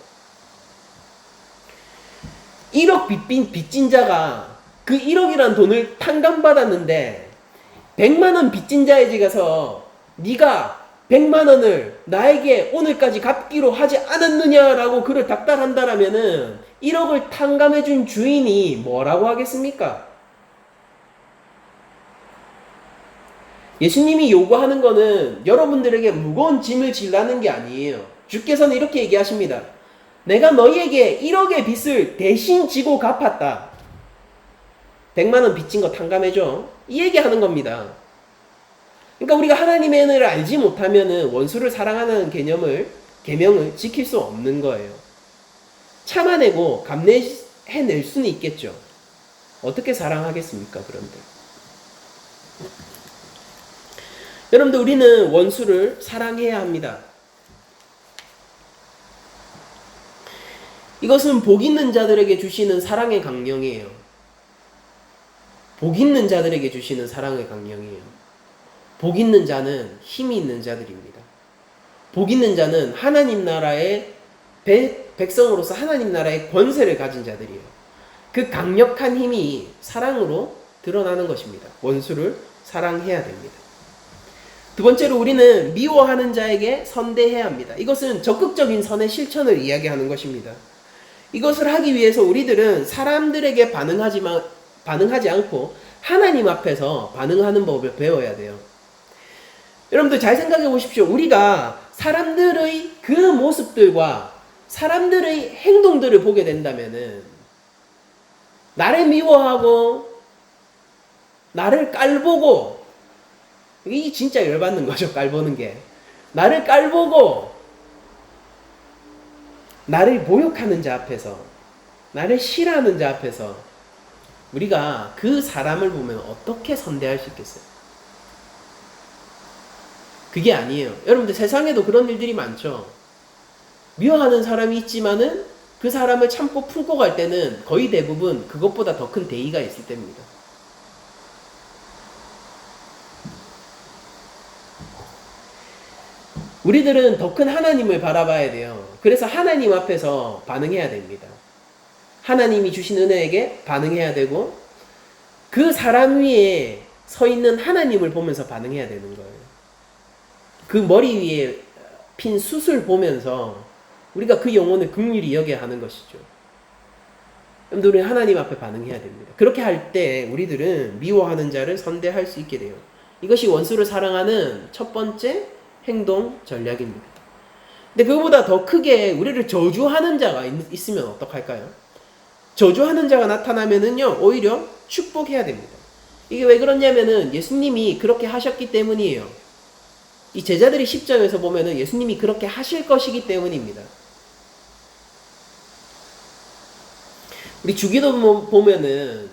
1억 빚진 자가 그 1억이란 돈을 탕감받았는데 100만 원 빚진 자에게 가서 네가 100만 원을 나에게 오늘까지 갚기로 하지 않았느냐라고 그를 닥달한다라면은 1억을 탕감해준 주인이 뭐라고 하겠습니까? 예수님이 요구하는 거는 여러분들에게 무거운 짐을 질라는 게 아니에요. 주께서는 이렇게 얘기하십니다. 내가 너희에게 1억의 빚을 대신 지고 갚았다. 100만 원 빚진 거 탕감해줘. 이 얘기하는 겁니다. 그러니까 우리가 하나님의 은혜를 알지 못하면은 원수를 사랑하는 계명을 지킬 수 없는 거예요. 참아내고 감내해낼 수는 있겠죠. 어떻게 사랑하겠습니까, 그런데? 여러분들, 우리는 원수를 사랑해야 합니다. 이것은 복 있는 자들에게 주시는 사랑의 강령이에요. 복 있는 자들에게 주시는 사랑의 강령이에요. 복 있는 자는 힘이 있는 자들입니다. 복 있는 자는 하나님 나라의 백성으로서 하나님 나라의 권세를 가진 자들이에요. 그 강력한 힘이 사랑으로 드러나는 것입니다. 원수를 사랑해야 됩니다. 두 번째로 우리는 미워하는 자에게 선대해야 합니다. 이것은 적극적인 선의 실천을 이야기하는 것입니다. 이것을 하기 위해서 우리들은 사람들에게 반응하지 않고 하나님 앞에서 반응하는 법을 배워야 돼요. 여러분들 잘 생각해 보십시오. 우리가 사람들의 그 모습들과 사람들의 행동들을 보게 된다면은 나를 미워하고 나를 깔보고, 이게 진짜 열받는 거죠. 깔보는 게. 나를 깔보고 나를 모욕하는 자 앞에서, 나를 싫어하는 자 앞에서 우리가 그 사람을 보면 어떻게 선대할 수 있겠어요? 그게 아니에요. 여러분들 세상에도 그런 일들이 많죠. 미워하는 사람이 있지만은 그 사람을 참고 품고 갈 때는 거의 대부분 그것보다 더 큰 대의가 있을 때입니다. 우리들은 더 큰 하나님을 바라봐야 돼요. 그래서 하나님 앞에서 반응해야 됩니다. 하나님이 주신 은혜에게 반응해야 되고, 그 사람 위에 서 있는 하나님을 보면서 반응해야 되는 거예요. 그 머리 위에 핀 숯을 보면서 우리가 그 영혼을 긍휼히 여겨야 하는 것이죠. 여러분들, 우리 하나님 앞에 반응해야 됩니다. 그렇게 할 때 우리들은 미워하는 자를 선대할 수 있게 돼요. 이것이 원수를 사랑하는 첫 번째 행동 전략입니다. 근데 그거보다 더 크게 우리를 저주하는 자가 있으면 어떡할까요? 저주하는 자가 나타나면은요, 오히려 축복해야 됩니다. 이게 왜 그러냐면은 예수님이 그렇게 하셨기 때문이에요. 이 제자들이 10장에서 보면은 예수님이 그렇게 하실 것이기 때문입니다. 우리 주기도 보면은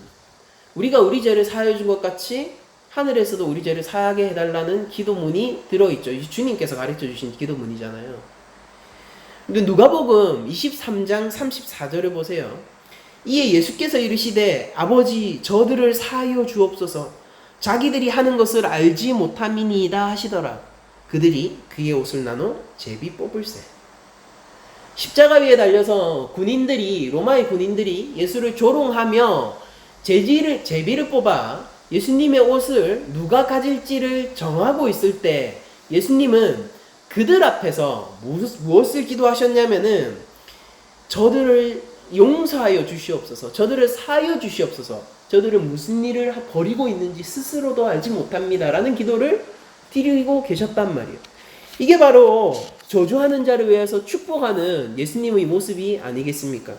우리가 우리 죄를 사하여 준 것 같이 하늘에서도 우리 죄를 사하게 해달라는 기도문이 들어있죠. 주님께서 가르쳐 주신 기도문이잖아요. 근데 누가복음 23장 34절을 보세요. 이에 예수께서 이르시되 아버지 저들을 사하여 주옵소서, 자기들이 하는 것을 알지 못함이니이다 하시더라. 그들이 그의 옷을 나눠 제비 뽑을세. 십자가 위에 달려서 로마의 군인들이 예수를 조롱하며 제비를 뽑아 예수님의 옷을 누가 가질지를 정하고 있을 때 예수님은 그들 앞에서 무엇을 기도하셨냐면은 저들을 용서하여 주시옵소서, 저들을 사하여 주시옵소서, 저들은 무슨 일을 벌이고 있는지 스스로도 알지 못합니다 라는 기도를 드리고 계셨단 말이에요. 이게 바로 저주하는 자를 위해서 축복하는 예수님의 모습이 아니겠습니까?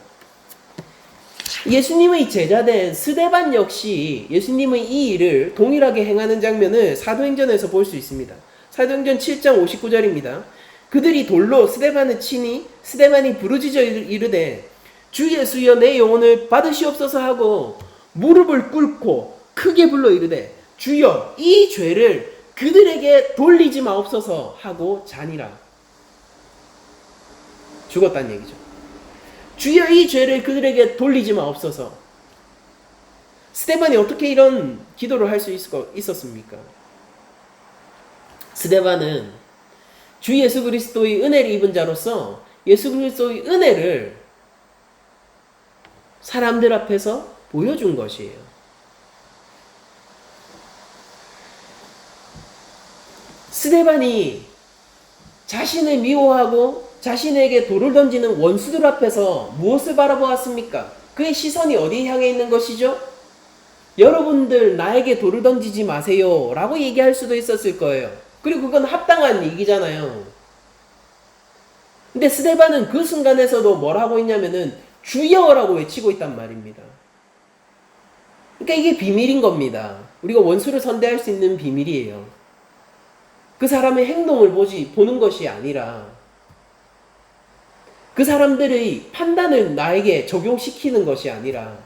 예수님의 제자된 스데반 역시 예수님의 이 일을 동일하게 행하는 장면을 사도행전에서 볼 수 있습니다. 사도행전 7장 59절입니다. 그들이 돌로 스데반을 치니 스데반이 부르짖어 이르되 주 예수여 내 영혼을 받으시옵소서 하고 무릎을 꿇고 크게 불러 이르되 주여 이 죄를 그들에게 돌리지 마옵소서 하고 자니라. 죽었다는 얘기죠. 주여 이 죄를 그들에게 돌리지 마옵소서. 스데반이 어떻게 이런 기도를 할 수 있었습니까? 스데반은 주 예수 그리스도의 은혜를 입은 자로서 예수 그리스도의 은혜를 사람들 앞에서 보여준 것이에요. 스데반이 자신을 미워하고 자신에게 돌을 던지는 원수들 앞에서 무엇을 바라보았습니까? 그의 시선이 어디에 향해 있는 것이죠? 여러분들 나에게 돌을 던지지 마세요 라고 얘기할 수도 있었을 거예요. 그리고 그건 합당한 얘기잖아요. 근데 스데반은 그 순간에서도 뭘 하고 있냐면은 주여라고 외치고 있단 말입니다. 그러니까 이게 비밀인 겁니다. 우리가 원수를 선대할 수 있는 비밀이에요. 그 사람의 행동을 보는 것이 아니라 그 사람들의 판단을 나에게 적용시키는 것이 아니라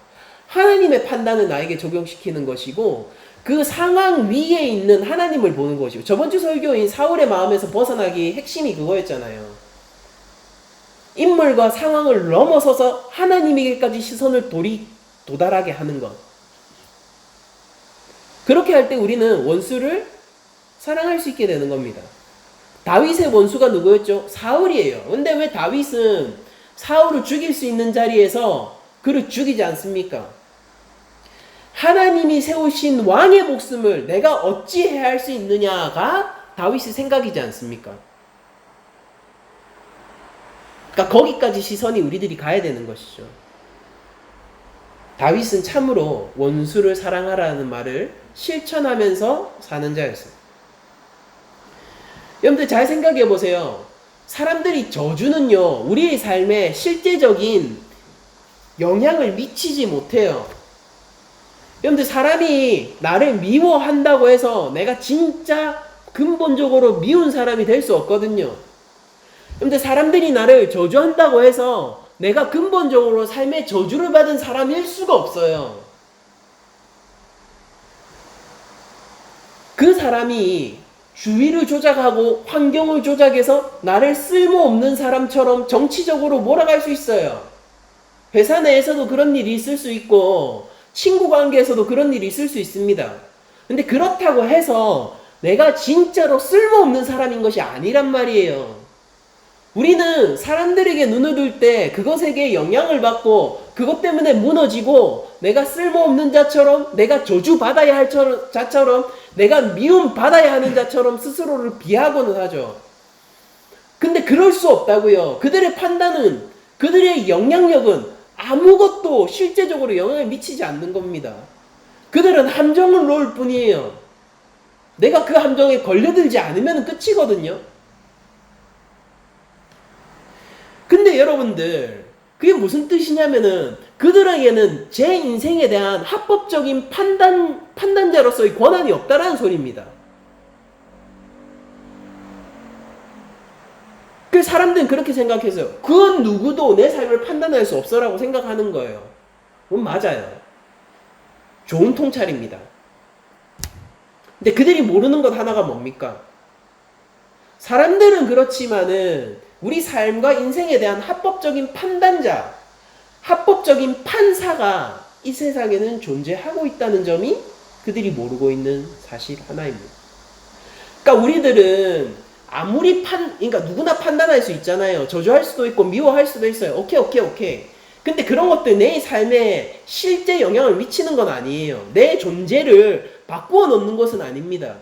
하나님의 판단을 나에게 적용시키는 것이고 그 상황 위에 있는 하나님을 보는 것이고 저번 주 설교인 사울의 마음에서 벗어나기 핵심이 그거였잖아요. 인물과 상황을 넘어서서 하나님에게까지 시선을 도달하게 하는 것. 그렇게 할 때 우리는 원수를 사랑할 수 있게 되는 겁니다. 다윗의 원수가 누구였죠? 사울이에요. 근데 왜 다윗은 사울을 죽일 수 있는 자리에서 그를 죽이지 않습니까? 하나님이 세우신 왕의 목숨을 내가 어찌해야 할 수 있느냐가 다윗의 생각이지 않습니까? 그러니까 거기까지 시선이 우리들이 가야 되는 것이죠. 다윗은 참으로 원수를 사랑하라는 말을 실천하면서 사는 자였어요. 여러분들 잘 생각해 보세요. 사람들이 저주는요, 우리의 삶에 실제적인 영향을 미치지 못해요. 여러분들 사람이 나를 미워한다고 해서 내가 진짜 근본적으로 미운 사람이 될 수 없거든요. 여러분들 사람들이 나를 저주한다고 해서 내가 근본적으로 삶의 저주를 받은 사람일 수가 없어요. 그 사람이 주위를 조작하고 환경을 조작해서 나를 쓸모없는 사람처럼 정치적으로 몰아갈 수 있어요. 회사 내에서도 그런 일이 있을 수 있고 친구 관계에서도 그런 일이 있을 수 있습니다. 근데 그렇다고 해서 내가 진짜로 쓸모없는 사람인 것이 아니란 말이에요. 우리는 사람들에게 눈을 둘 때 그것에게 영향을 받고 그것 때문에 무너지고 내가 쓸모없는 자처럼 내가 저주받아야 할 자처럼 내가 미움받아야 하는 자처럼 스스로를 비하고는 하죠. 근데 그럴 수 없다고요. 그들의 판단은 그들의 영향력은 아무것도 실제적으로 영향을 미치지 않는 겁니다. 그들은 함정을 놓을 뿐이에요. 내가 그 함정에 걸려들지 않으면 끝이거든요. 근데 여러분들 그게 무슨 뜻이냐면은 그들에게는 제 인생에 대한 합법적인 판단자로서의 권한이 없다라는 소리입니다. 그 사람들은 그렇게 생각해서요. 그 누구도 내 삶을 판단할 수 없어라고 생각하는 거예요. 그건 맞아요. 좋은 통찰입니다. 근데 그들이 모르는 것 하나가 뭡니까? 사람들은 그렇지만은 우리 삶과 인생에 대한 합법적인 판단자, 합법적인 판사가 이 세상에는 존재하고 있다는 점이 그들이 모르고 있는 사실 하나입니다. 그러니까 우리들은 아무리 그러니까 누구나 판단할 수 있잖아요. 저주할 수도 있고 미워할 수도 있어요. 오케이. 근데 그런 것들 내 삶에 실제 영향을 미치는 건 아니에요. 내 존재를 바꾸어 놓는 것은 아닙니다.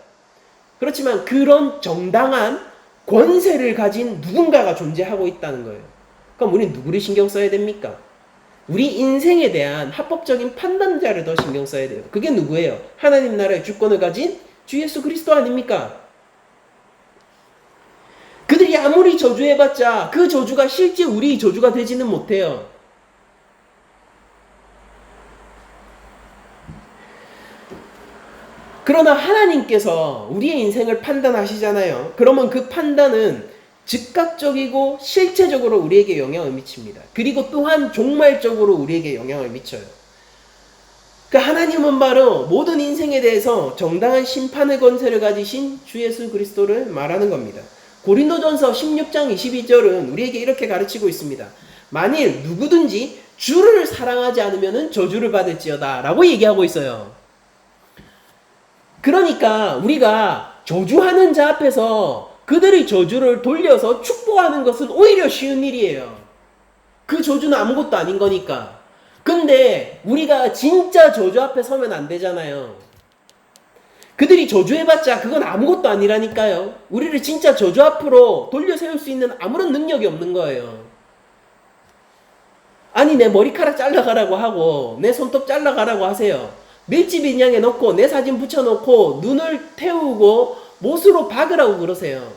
그렇지만 그런 정당한 권세를 가진 누군가가 존재하고 있다는 거예요. 그럼 우리는 누구를 신경 써야 됩니까? 우리 인생에 대한 합법적인 판단자를 더 신경 써야 돼요. 그게 누구예요? 하나님 나라의 주권을 가진 주 예수 그리스도 아닙니까? 그들이 아무리 저주해봤자 그 저주가 실제 우리 저주가 되지는 못해요. 그러나 하나님께서 우리의 인생을 판단하시잖아요. 그러면 그 판단은 즉각적이고 실체적으로 우리에게 영향을 미칩니다. 그리고 또한 종말적으로 우리에게 영향을 미쳐요. 그 하나님은 바로 모든 인생에 대해서 정당한 심판의 권세를 가지신 주 예수 그리스도를 말하는 겁니다. 고린도전서 16장 22절은 우리에게 이렇게 가르치고 있습니다. 만일 누구든지 주를 사랑하지 않으면 저주를 받을지어다 라고 얘기하고 있어요. 그러니까 우리가 저주하는 자 앞에서 그들의 저주를 돌려서 축복하는 것은 오히려 쉬운 일이에요. 그 저주는 아무것도 아닌 거니까. 근데 우리가 진짜 저주 앞에 서면 안 되잖아요. 그들이 저주해봤자 그건 아무것도 아니라니까요. 우리를 진짜 저주 앞으로 돌려 세울 수 있는 아무런 능력이 없는 거예요. 아니 내 머리카락 잘라가라고 하고 내 손톱 잘라가라고 하세요. 밀집 인형에 넣고 내 사진 붙여놓고 눈을 태우고 못으로 박으라고 그러세요.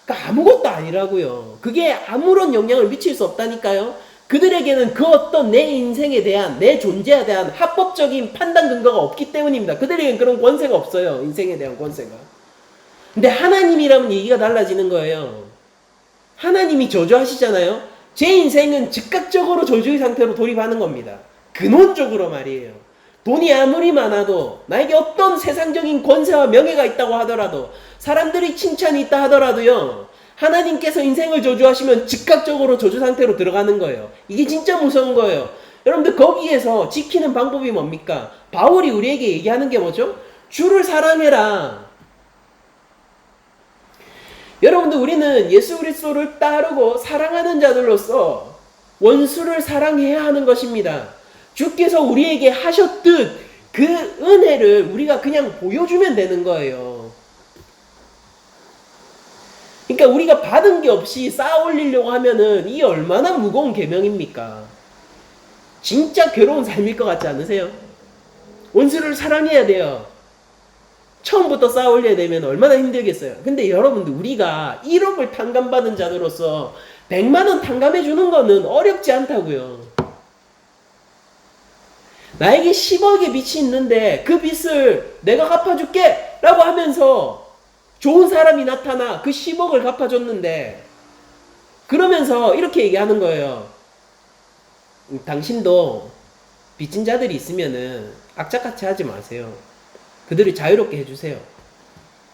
그러니까 아무것도 아니라고요. 그게 아무런 영향을 미칠 수 없다니까요. 그들에게는 그 어떤 내 인생에 대한, 내 존재에 대한 합법적인 판단 근거가 없기 때문입니다. 그들에게는 그런 권세가 없어요. 인생에 대한 권세가. 근데 하나님이라면 얘기가 달라지는 거예요. 하나님이 저주하시잖아요. 제 인생은 즉각적으로 저주의 상태로 돌입하는 겁니다. 근원적으로 말이에요. 돈이 아무리 많아도, 나에게 어떤 세상적인 권세와 명예가 있다고 하더라도, 사람들이 칭찬이 있다 하더라도요, 하나님께서 인생을 저주하시면 즉각적으로 저주 상태로 들어가는 거예요. 이게 진짜 무서운 거예요. 여러분들, 거기에서 지키는 방법이 뭡니까? 바울이 우리에게 얘기하는 게 뭐죠? 주를 사랑해라. 여러분들, 우리는 예수 그리스도를 따르고 사랑하는 자들로서 원수를 사랑해야 하는 것입니다. 주께서 우리에게 하셨듯 그 은혜를 우리가 그냥 보여주면 되는 거예요. 그러니까 우리가 받은 게 없이 쌓아 올리려고 하면은 이 얼마나 무거운 계명입니까? 진짜 괴로운 삶일 것 같지 않으세요? 원수를 사랑해야 돼요. 처음부터 쌓아 올려야 되면 얼마나 힘들겠어요. 근데 여러분들, 우리가 1억을 탕감받은 자들로서 100만 원 탕감해 주는 거는 어렵지 않다고요. 나에게 10억의 빚이 있는데 그 빚을 내가 갚아줄게 라고 하면서 좋은 사람이 나타나 그 10억을 갚아줬는데, 그러면서 이렇게 얘기하는 거예요. 당신도 빚진 자들이 있으면은 악착같이 하지 마세요. 그들을 자유롭게 해주세요.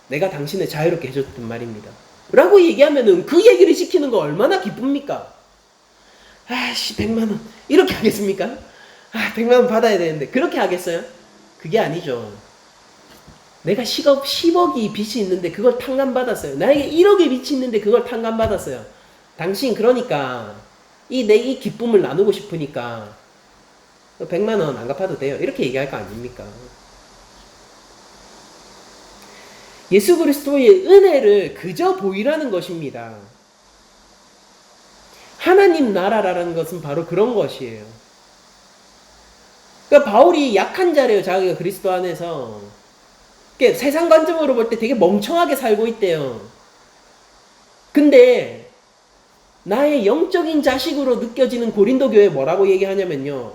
내가 당신을 자유롭게 해줬단 말입니다. 라고 얘기하면은 그 얘기를 시키는 거 얼마나 기쁩니까? 아씨, 100만원. 이렇게 하겠습니까? 100만원 받아야 되는데. 그렇게 하겠어요? 그게 아니죠. 내가 10억이 빚이 있는데 그걸 탕감받았어요. 나에게 1억의 빚이 있는데 그걸 탕감받았어요. 당신, 그러니까 이 기쁨을 나누고 싶으니까 100만원 안 갚아도 돼요. 이렇게 얘기할 거 아닙니까? 예수 그리스도의 은혜를 그저 보이라는 것입니다. 하나님 나라라는 것은 바로 그런 것이에요. 그러니까 바울이 약한 자래요. 자기가 그리스도 안에서. 그러니까 세상 관점으로 볼 때 되게 멍청하게 살고 있대요. 근데 나의 영적인 자식으로 느껴지는 고린도 교회 뭐라고 얘기하냐면요,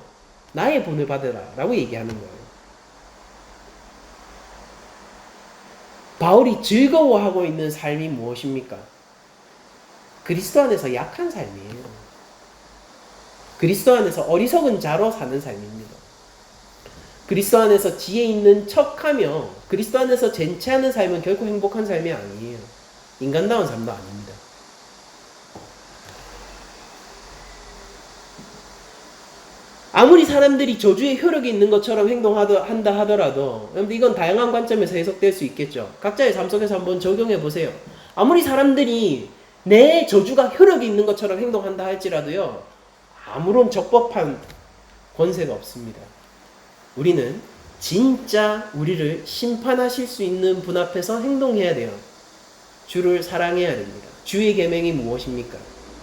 나의 본을 받으라 라고 얘기하는 거예요. 바울이 즐거워하고 있는 삶이 무엇입니까? 그리스도 안에서 약한 삶이에요. 그리스도 안에서 어리석은 자로 사는 삶입니다. 그리스도 안에서 지혜 있는 척하며 그리스도 안에서 젠체하는 삶은 결코 행복한 삶이 아니에요. 인간다운 삶도 아닙니다. 아무리 사람들이 저주의 효력이 있는 것처럼 행동한다 하더라도, 여러분들, 이건 다양한 관점에서 해석될 수 있겠죠. 각자의 삶 속에서 한번 적용해 보세요. 아무리 사람들이 내 저주가 효력이 있는 것처럼 행동한다 할지라도요, 아무런 적법한 권세가 없습니다. 우리는 진짜 우리를 심판하실 수 있는 분 앞에서 행동해야 돼요. 주를 사랑해야 됩니다. 주의 계명이 무엇입니까?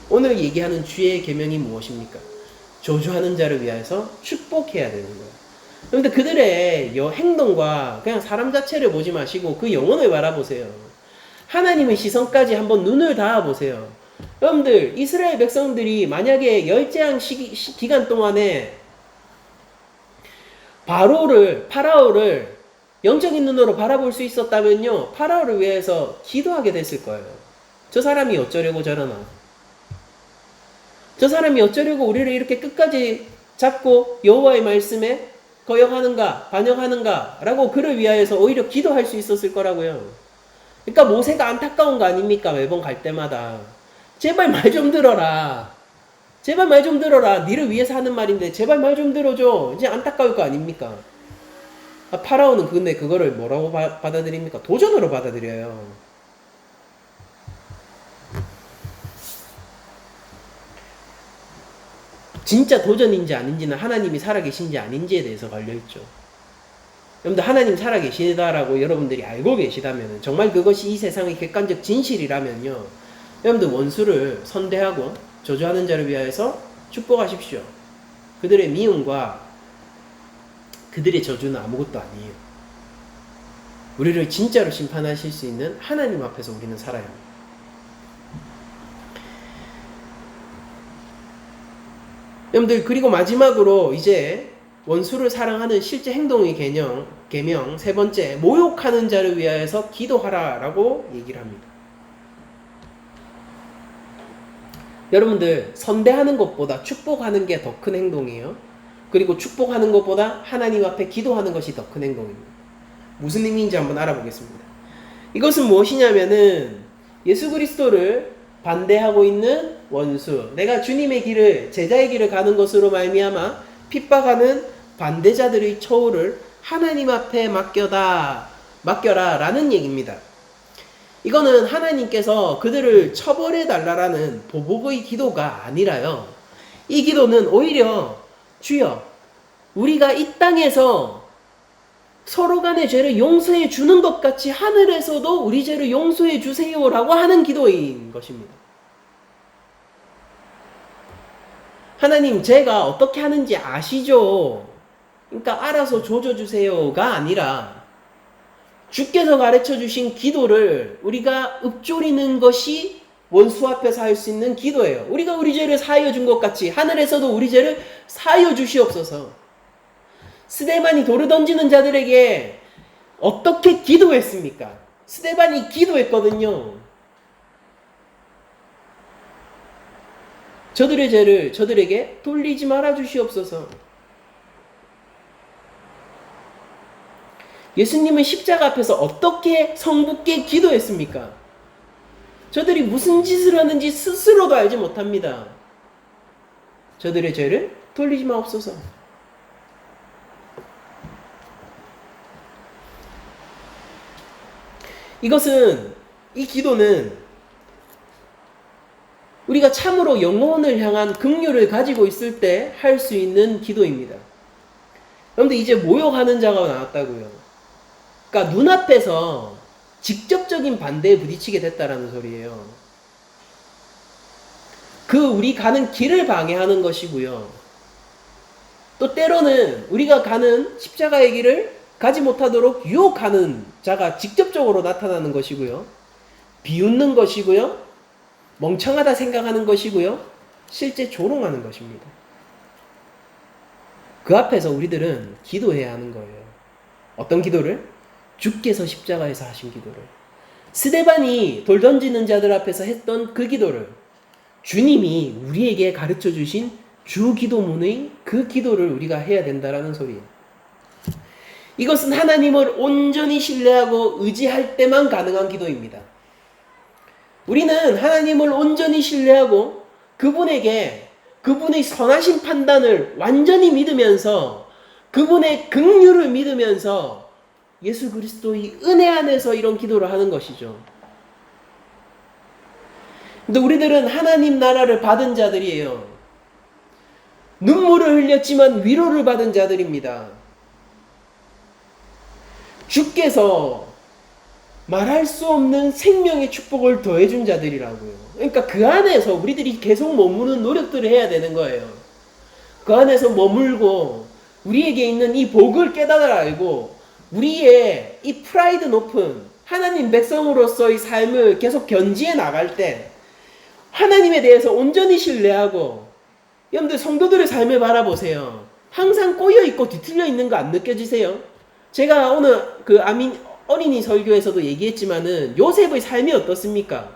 오늘 얘기하는 주의 계명이 무엇입니까? 저주하는 자를 위해서 축복해야 되는 거예요. 그런데 그들의 행동과 그냥 사람 자체를 보지 마시고 그 영혼을 바라보세요. 하나님의 시선까지 한번 눈을 닿아보세요. 여러분들, 이스라엘 백성들이 만약에 열재앙 기간 동안에 파라오를 영적인 눈으로 바라볼 수 있었다면요, 파라오를 위해서 기도하게 됐을 거예요. 저 사람이 어쩌려고 저러나? 저 사람이 어쩌려고 우리를 이렇게 끝까지 잡고 여호와의 말씀에 거역하는가, 반역하는가 라고 그를 위하여서 오히려 기도할 수 있었을 거라고요. 그러니까 모세가 안타까운 거 아닙니까? 매번 갈 때마다. 제발 말 좀 들어라. 제발 말 좀 들어라. 니를 위해서 하는 말인데 제발 말 좀 들어줘. 이제 안타까울 거 아닙니까? 파라오는 근데 그거를 뭐라고 받아들입니까? 도전으로 받아들여요. 진짜 도전인지 아닌지는 하나님이 살아계신지 아닌지에 대해서 걸려있죠. 여러분들, 하나님 살아계시다라고 여러분들이 알고 계시다면, 정말 그것이 이 세상의 객관적 진실이라면요, 여러분들 원수를 선대하고 저주하는 자를 위하여서 축복하십시오. 그들의 미움과 그들의 저주는 아무것도 아니에요. 우리를 진짜로 심판하실 수 있는 하나님 앞에서 우리는 살아야 합니다. 여러분들, 그리고 마지막으로 이제 원수를 사랑하는 실제 행동의 계명 세 번째, 모욕하는 자를 위하여서 기도하라라고 얘기를 합니다. 여러분들, 선대하는 것보다 축복하는 게 더 큰 행동이에요. 그리고 축복하는 것보다 하나님 앞에 기도하는 것이 더 큰 행동입니다. 무슨 의미인지 한번 알아보겠습니다. 이것은 무엇이냐면은 예수 그리스도를 반대하고 있는 원수, 내가 주님의 길을, 제자의 길을 가는 것으로 말미암아 핍박하는 반대자들의 처우를 하나님 앞에 맡겨라 라는 얘기입니다. 이거는 하나님께서 그들을 처벌해 달라라는 보복의 기도가 아니라요, 이 기도는 오히려 주여, 우리가 이 땅에서 서로 간의 죄를 용서해 주는 것 같이 하늘에서도 우리 죄를 용서해 주세요라고 하는 기도인 것입니다. 하나님, 제가 어떻게 하는지 아시죠? 그러니까 알아서 조져주세요가 아니라 주께서 가르쳐 주신 기도를 우리가 읊조리는 것이 원수 앞에서 할 수 있는 기도예요. 우리가 우리 죄를 사하여 준 것 같이 하늘에서도 우리 죄를 사하여 주시옵소서. 스데반이 돌을 던지는 자들에게 어떻게 기도했습니까? 스데반이 기도했거든요. 저들의 죄를 저들에게 돌리지 말아 주시옵소서. 예수님은 십자가 앞에서 어떻게 성부께 기도했습니까? 저들이 무슨 짓을 하는지 스스로도 알지 못합니다. 저들의 죄를 돌리지 마옵소서. 이 기도는 우리가 참으로 영혼을 향한 긍휼을 가지고 있을 때 할 수 있는 기도입니다. 그런데 이제 모욕하는 자가 나왔다고요. 그러니까 눈앞에서 직접적인 반대에 부딪히게 됐다라는 소리예요. 우리 가는 길을 방해하는 것이고요. 또 때로는 우리가 가는 십자가의 길을 가지 못하도록 유혹하는 자가 직접적으로 나타나는 것이고요. 비웃는 것이고요. 멍청하다 생각하는 것이고요. 실제 조롱하는 것입니다. 그 앞에서 우리들은 기도해야 하는 거예요. 어떤 기도를? 주께서 십자가에서 하신 기도를. 스데반이 돌 던지는 자들 앞에서 했던 그 기도를 주님이 우리에게 가르쳐 주신 주 기도문의 그 기도를 우리가 해야 된다라는 소리예요. 이것은 하나님을 온전히 신뢰하고 의지할 때만 가능한 기도입니다. 우리는 하나님을 온전히 신뢰하고 그분의 선하신 판단을 완전히 믿으면서 그분의 긍휼을 믿으면서 예수 그리스도의 은혜 안에서 이런 기도를 하는 것이죠. 근데 우리들은 하나님 나라를 받은 자들이에요. 눈물을 흘렸지만 위로를 받은 자들입니다. 주께서 말할 수 없는 생명의 축복을 더해준 자들이라고요. 그러니까 그 안에서 우리들이 계속 머무는 노력들을 해야 되는 거예요. 그 안에서 머물고 우리에게 있는 이 복을 깨달아 알고 우리의 이 프라이드 높은 하나님 백성으로서의 삶을 계속 견지해 나갈 때 하나님에 대해서 온전히 신뢰하고, 여러분들 성도들의 삶을 바라보세요. 항상 꼬여있고 뒤틀려 있는 거 안 느껴지세요? 제가 오늘 어린이 설교에서도 얘기했지만은 요셉의 삶이 어떻습니까?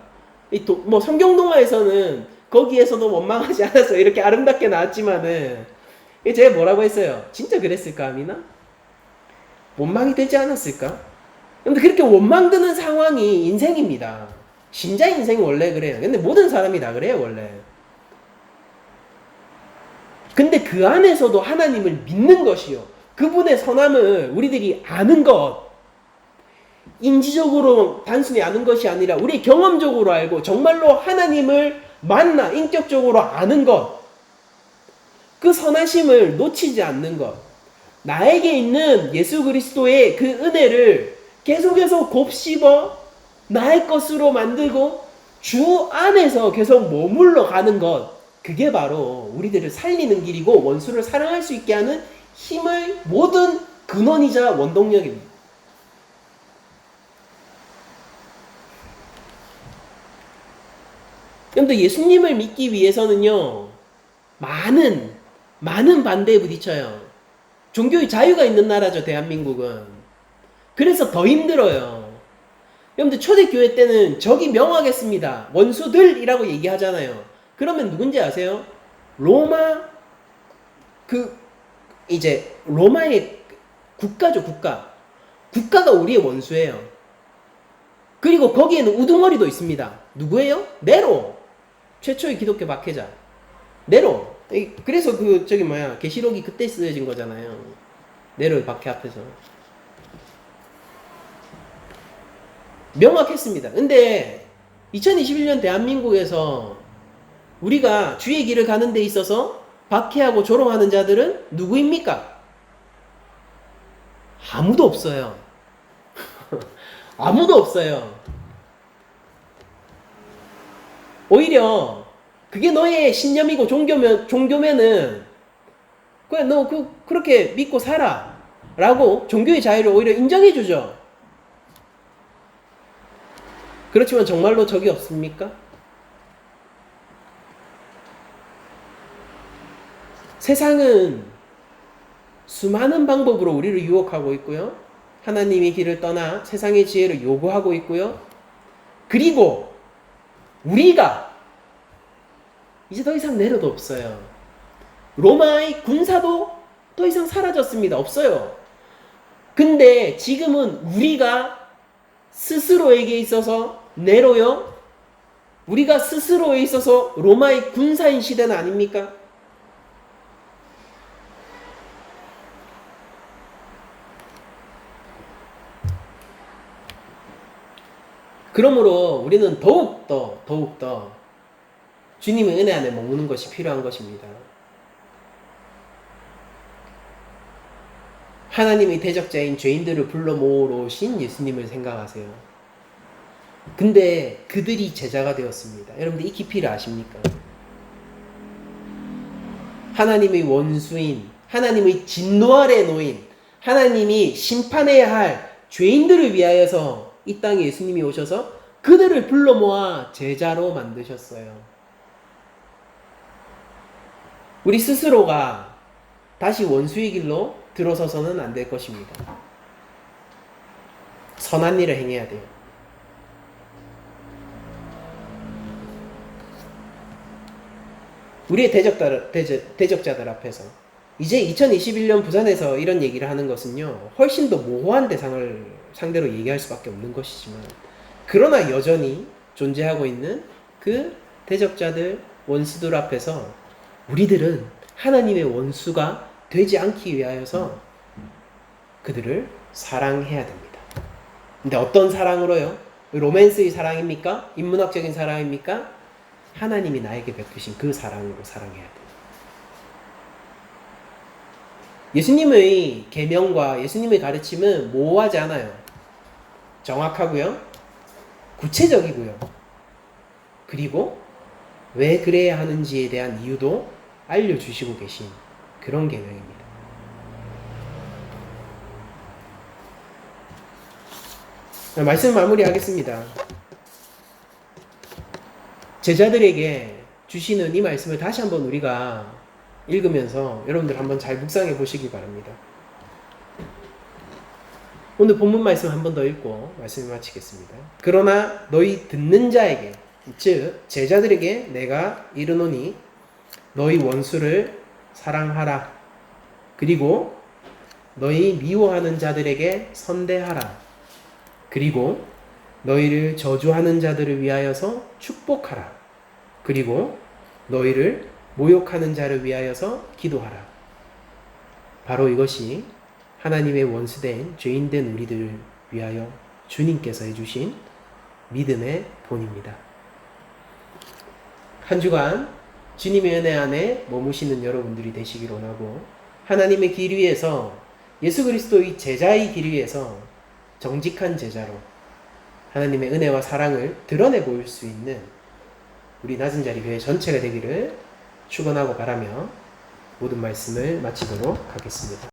성경 동화에서는 거기에서도 원망하지 않아서 이렇게 아름답게 나왔지만은 제가 뭐라고 했어요? 진짜 그랬을까, 아미나? 원망이 되지 않았을까? 근데 그렇게 원망드는 상황이 인생입니다. 신자 인생이 원래 그래요. 근데 모든 사람이 다 그래요, 원래. 근데 그 안에서도 하나님을 믿는 것이요, 그분의 선함을 우리들이 아는 것, 인지적으로 단순히 아는 것이 아니라 우리 경험적으로 알고 정말로 하나님을 만나 인격적으로 아는 것, 그 선하심을 놓치지 않는 것, 나에게 있는 예수 그리스도의 그 은혜를 계속해서 곱씹어 나의 것으로 만들고 주 안에서 계속 머물러 가는 것, 그게 바로 우리들을 살리는 길이고 원수를 사랑할 수 있게 하는 힘의 모든 근원이자 원동력입니다. 그런데 예수님을 믿기 위해서는요, 많은 많은 반대에 부딪혀요. 종교의 자유가 있는 나라죠, 대한민국은. 그래서 더 힘들어요. 여러분들 초대교회 때는 적이 명하겠습니다. 원수들이라고 얘기하잖아요. 그러면 누군지 아세요? 로마, 이제 로마의 국가죠, 국가. 국가가 우리의 원수예요. 그리고 거기에는 우두머리도 있습니다. 누구예요? 네로. 최초의 기독교 박해자. 네로. 그래서 계시록이 그때 쓰여진 거잖아요. 네로의 박해 앞에서. 명확했습니다. 근데 2021년 대한민국에서 우리가 주의 길을 가는 데 있어서 박해하고 조롱하는 자들은 누구입니까? 아무도 없어요. 아무도 없어요. 오히려 그게 너의 신념이고 종교면은 그냥 너 그렇게 믿고 살아 라고 종교의 자유를 오히려 인정해 주죠. 그렇지만 정말로 적이 없습니까? 세상은 수많은 방법으로 우리를 유혹하고 있고요. 하나님의 길을 떠나 세상의 지혜를 요구하고 있고요. 그리고 우리가 이제 더 이상 내려도 없어요. 로마의 군사도 더 이상 사라졌습니다. 없어요. 근데 지금은 우리가 스스로에게 있어서 네로요. 우리가 스스로에 있어서 로마의 군사인 시대는 아닙니까? 그러므로 우리는 더욱더 주님의 은혜 안에 머무는 것이 필요한 것입니다. 하나님의 대적자인 죄인들을 불러 모으신 예수님을 생각하세요. 근데 그들이 제자가 되었습니다. 여러분들 이 깊이를 아십니까? 하나님의 원수인, 하나님의 진노 아래 놓인, 하나님이 심판해야 할 죄인들을 위하여서 이 땅에 예수님이 오셔서 그들을 불러 모아 제자로 만드셨어요. 우리 스스로가 다시 원수의 길로 들어서서는 안 될 것입니다. 선한 일을 행해야 돼요. 우리의 대적자들 앞에서 이제 2021년 부산에서 이런 얘기를 하는 것은요, 훨씬 더 모호한 대상을 상대로 얘기할 수밖에 없는 것이지만, 그러나 여전히 존재하고 있는 그 대적자들, 원수들 앞에서 우리들은 하나님의 원수가 되지 않기 위하여서 그들을 사랑해야 됩니다. 근데 어떤 사랑으로요? 로맨스의 사랑입니까? 인문학적인 사랑입니까? 하나님이 나에게 베푸신 그 사랑으로 사랑해야 돼요. 예수님의 계명과 예수님의 가르침은 모호하지 않아요. 정확하고요. 구체적이고요. 그리고 왜 그래야 하는지에 대한 이유도 알려주시고 계신 그런 계명입니다. 말씀 마무리하겠습니다. 제자들에게 주시는 이 말씀을 다시 한번 우리가 읽으면서 여러분들 한번 잘 묵상해 보시기 바랍니다. 오늘 본문 말씀 한 번 더 읽고 말씀을 마치겠습니다. 그러나 너희 듣는 자에게, 즉 제자들에게 내가 이르노니 너희 원수를 사랑하라. 그리고 너희 미워하는 자들에게 선대하라. 그리고 너희를 저주하는 자들을 위하여서 축복하라. 그리고 너희를 모욕하는 자를 위하여서 기도하라. 바로 이것이 하나님의 원수된 죄인된 우리들을 위하여 주님께서 해주신 믿음의 본입니다. 한 주간 주님의 은혜 안에 머무시는 여러분들이 되시기를 원하고, 하나님의 길 위에서 예수 그리스도의 제자의 길 위에서 정직한 제자로 하나님의 은혜와 사랑을 드러내 보일 수 있는 우리 낮은 자리 교회 전체가 되기를 축원하고 바라며 모든 말씀을 마치도록 하겠습니다.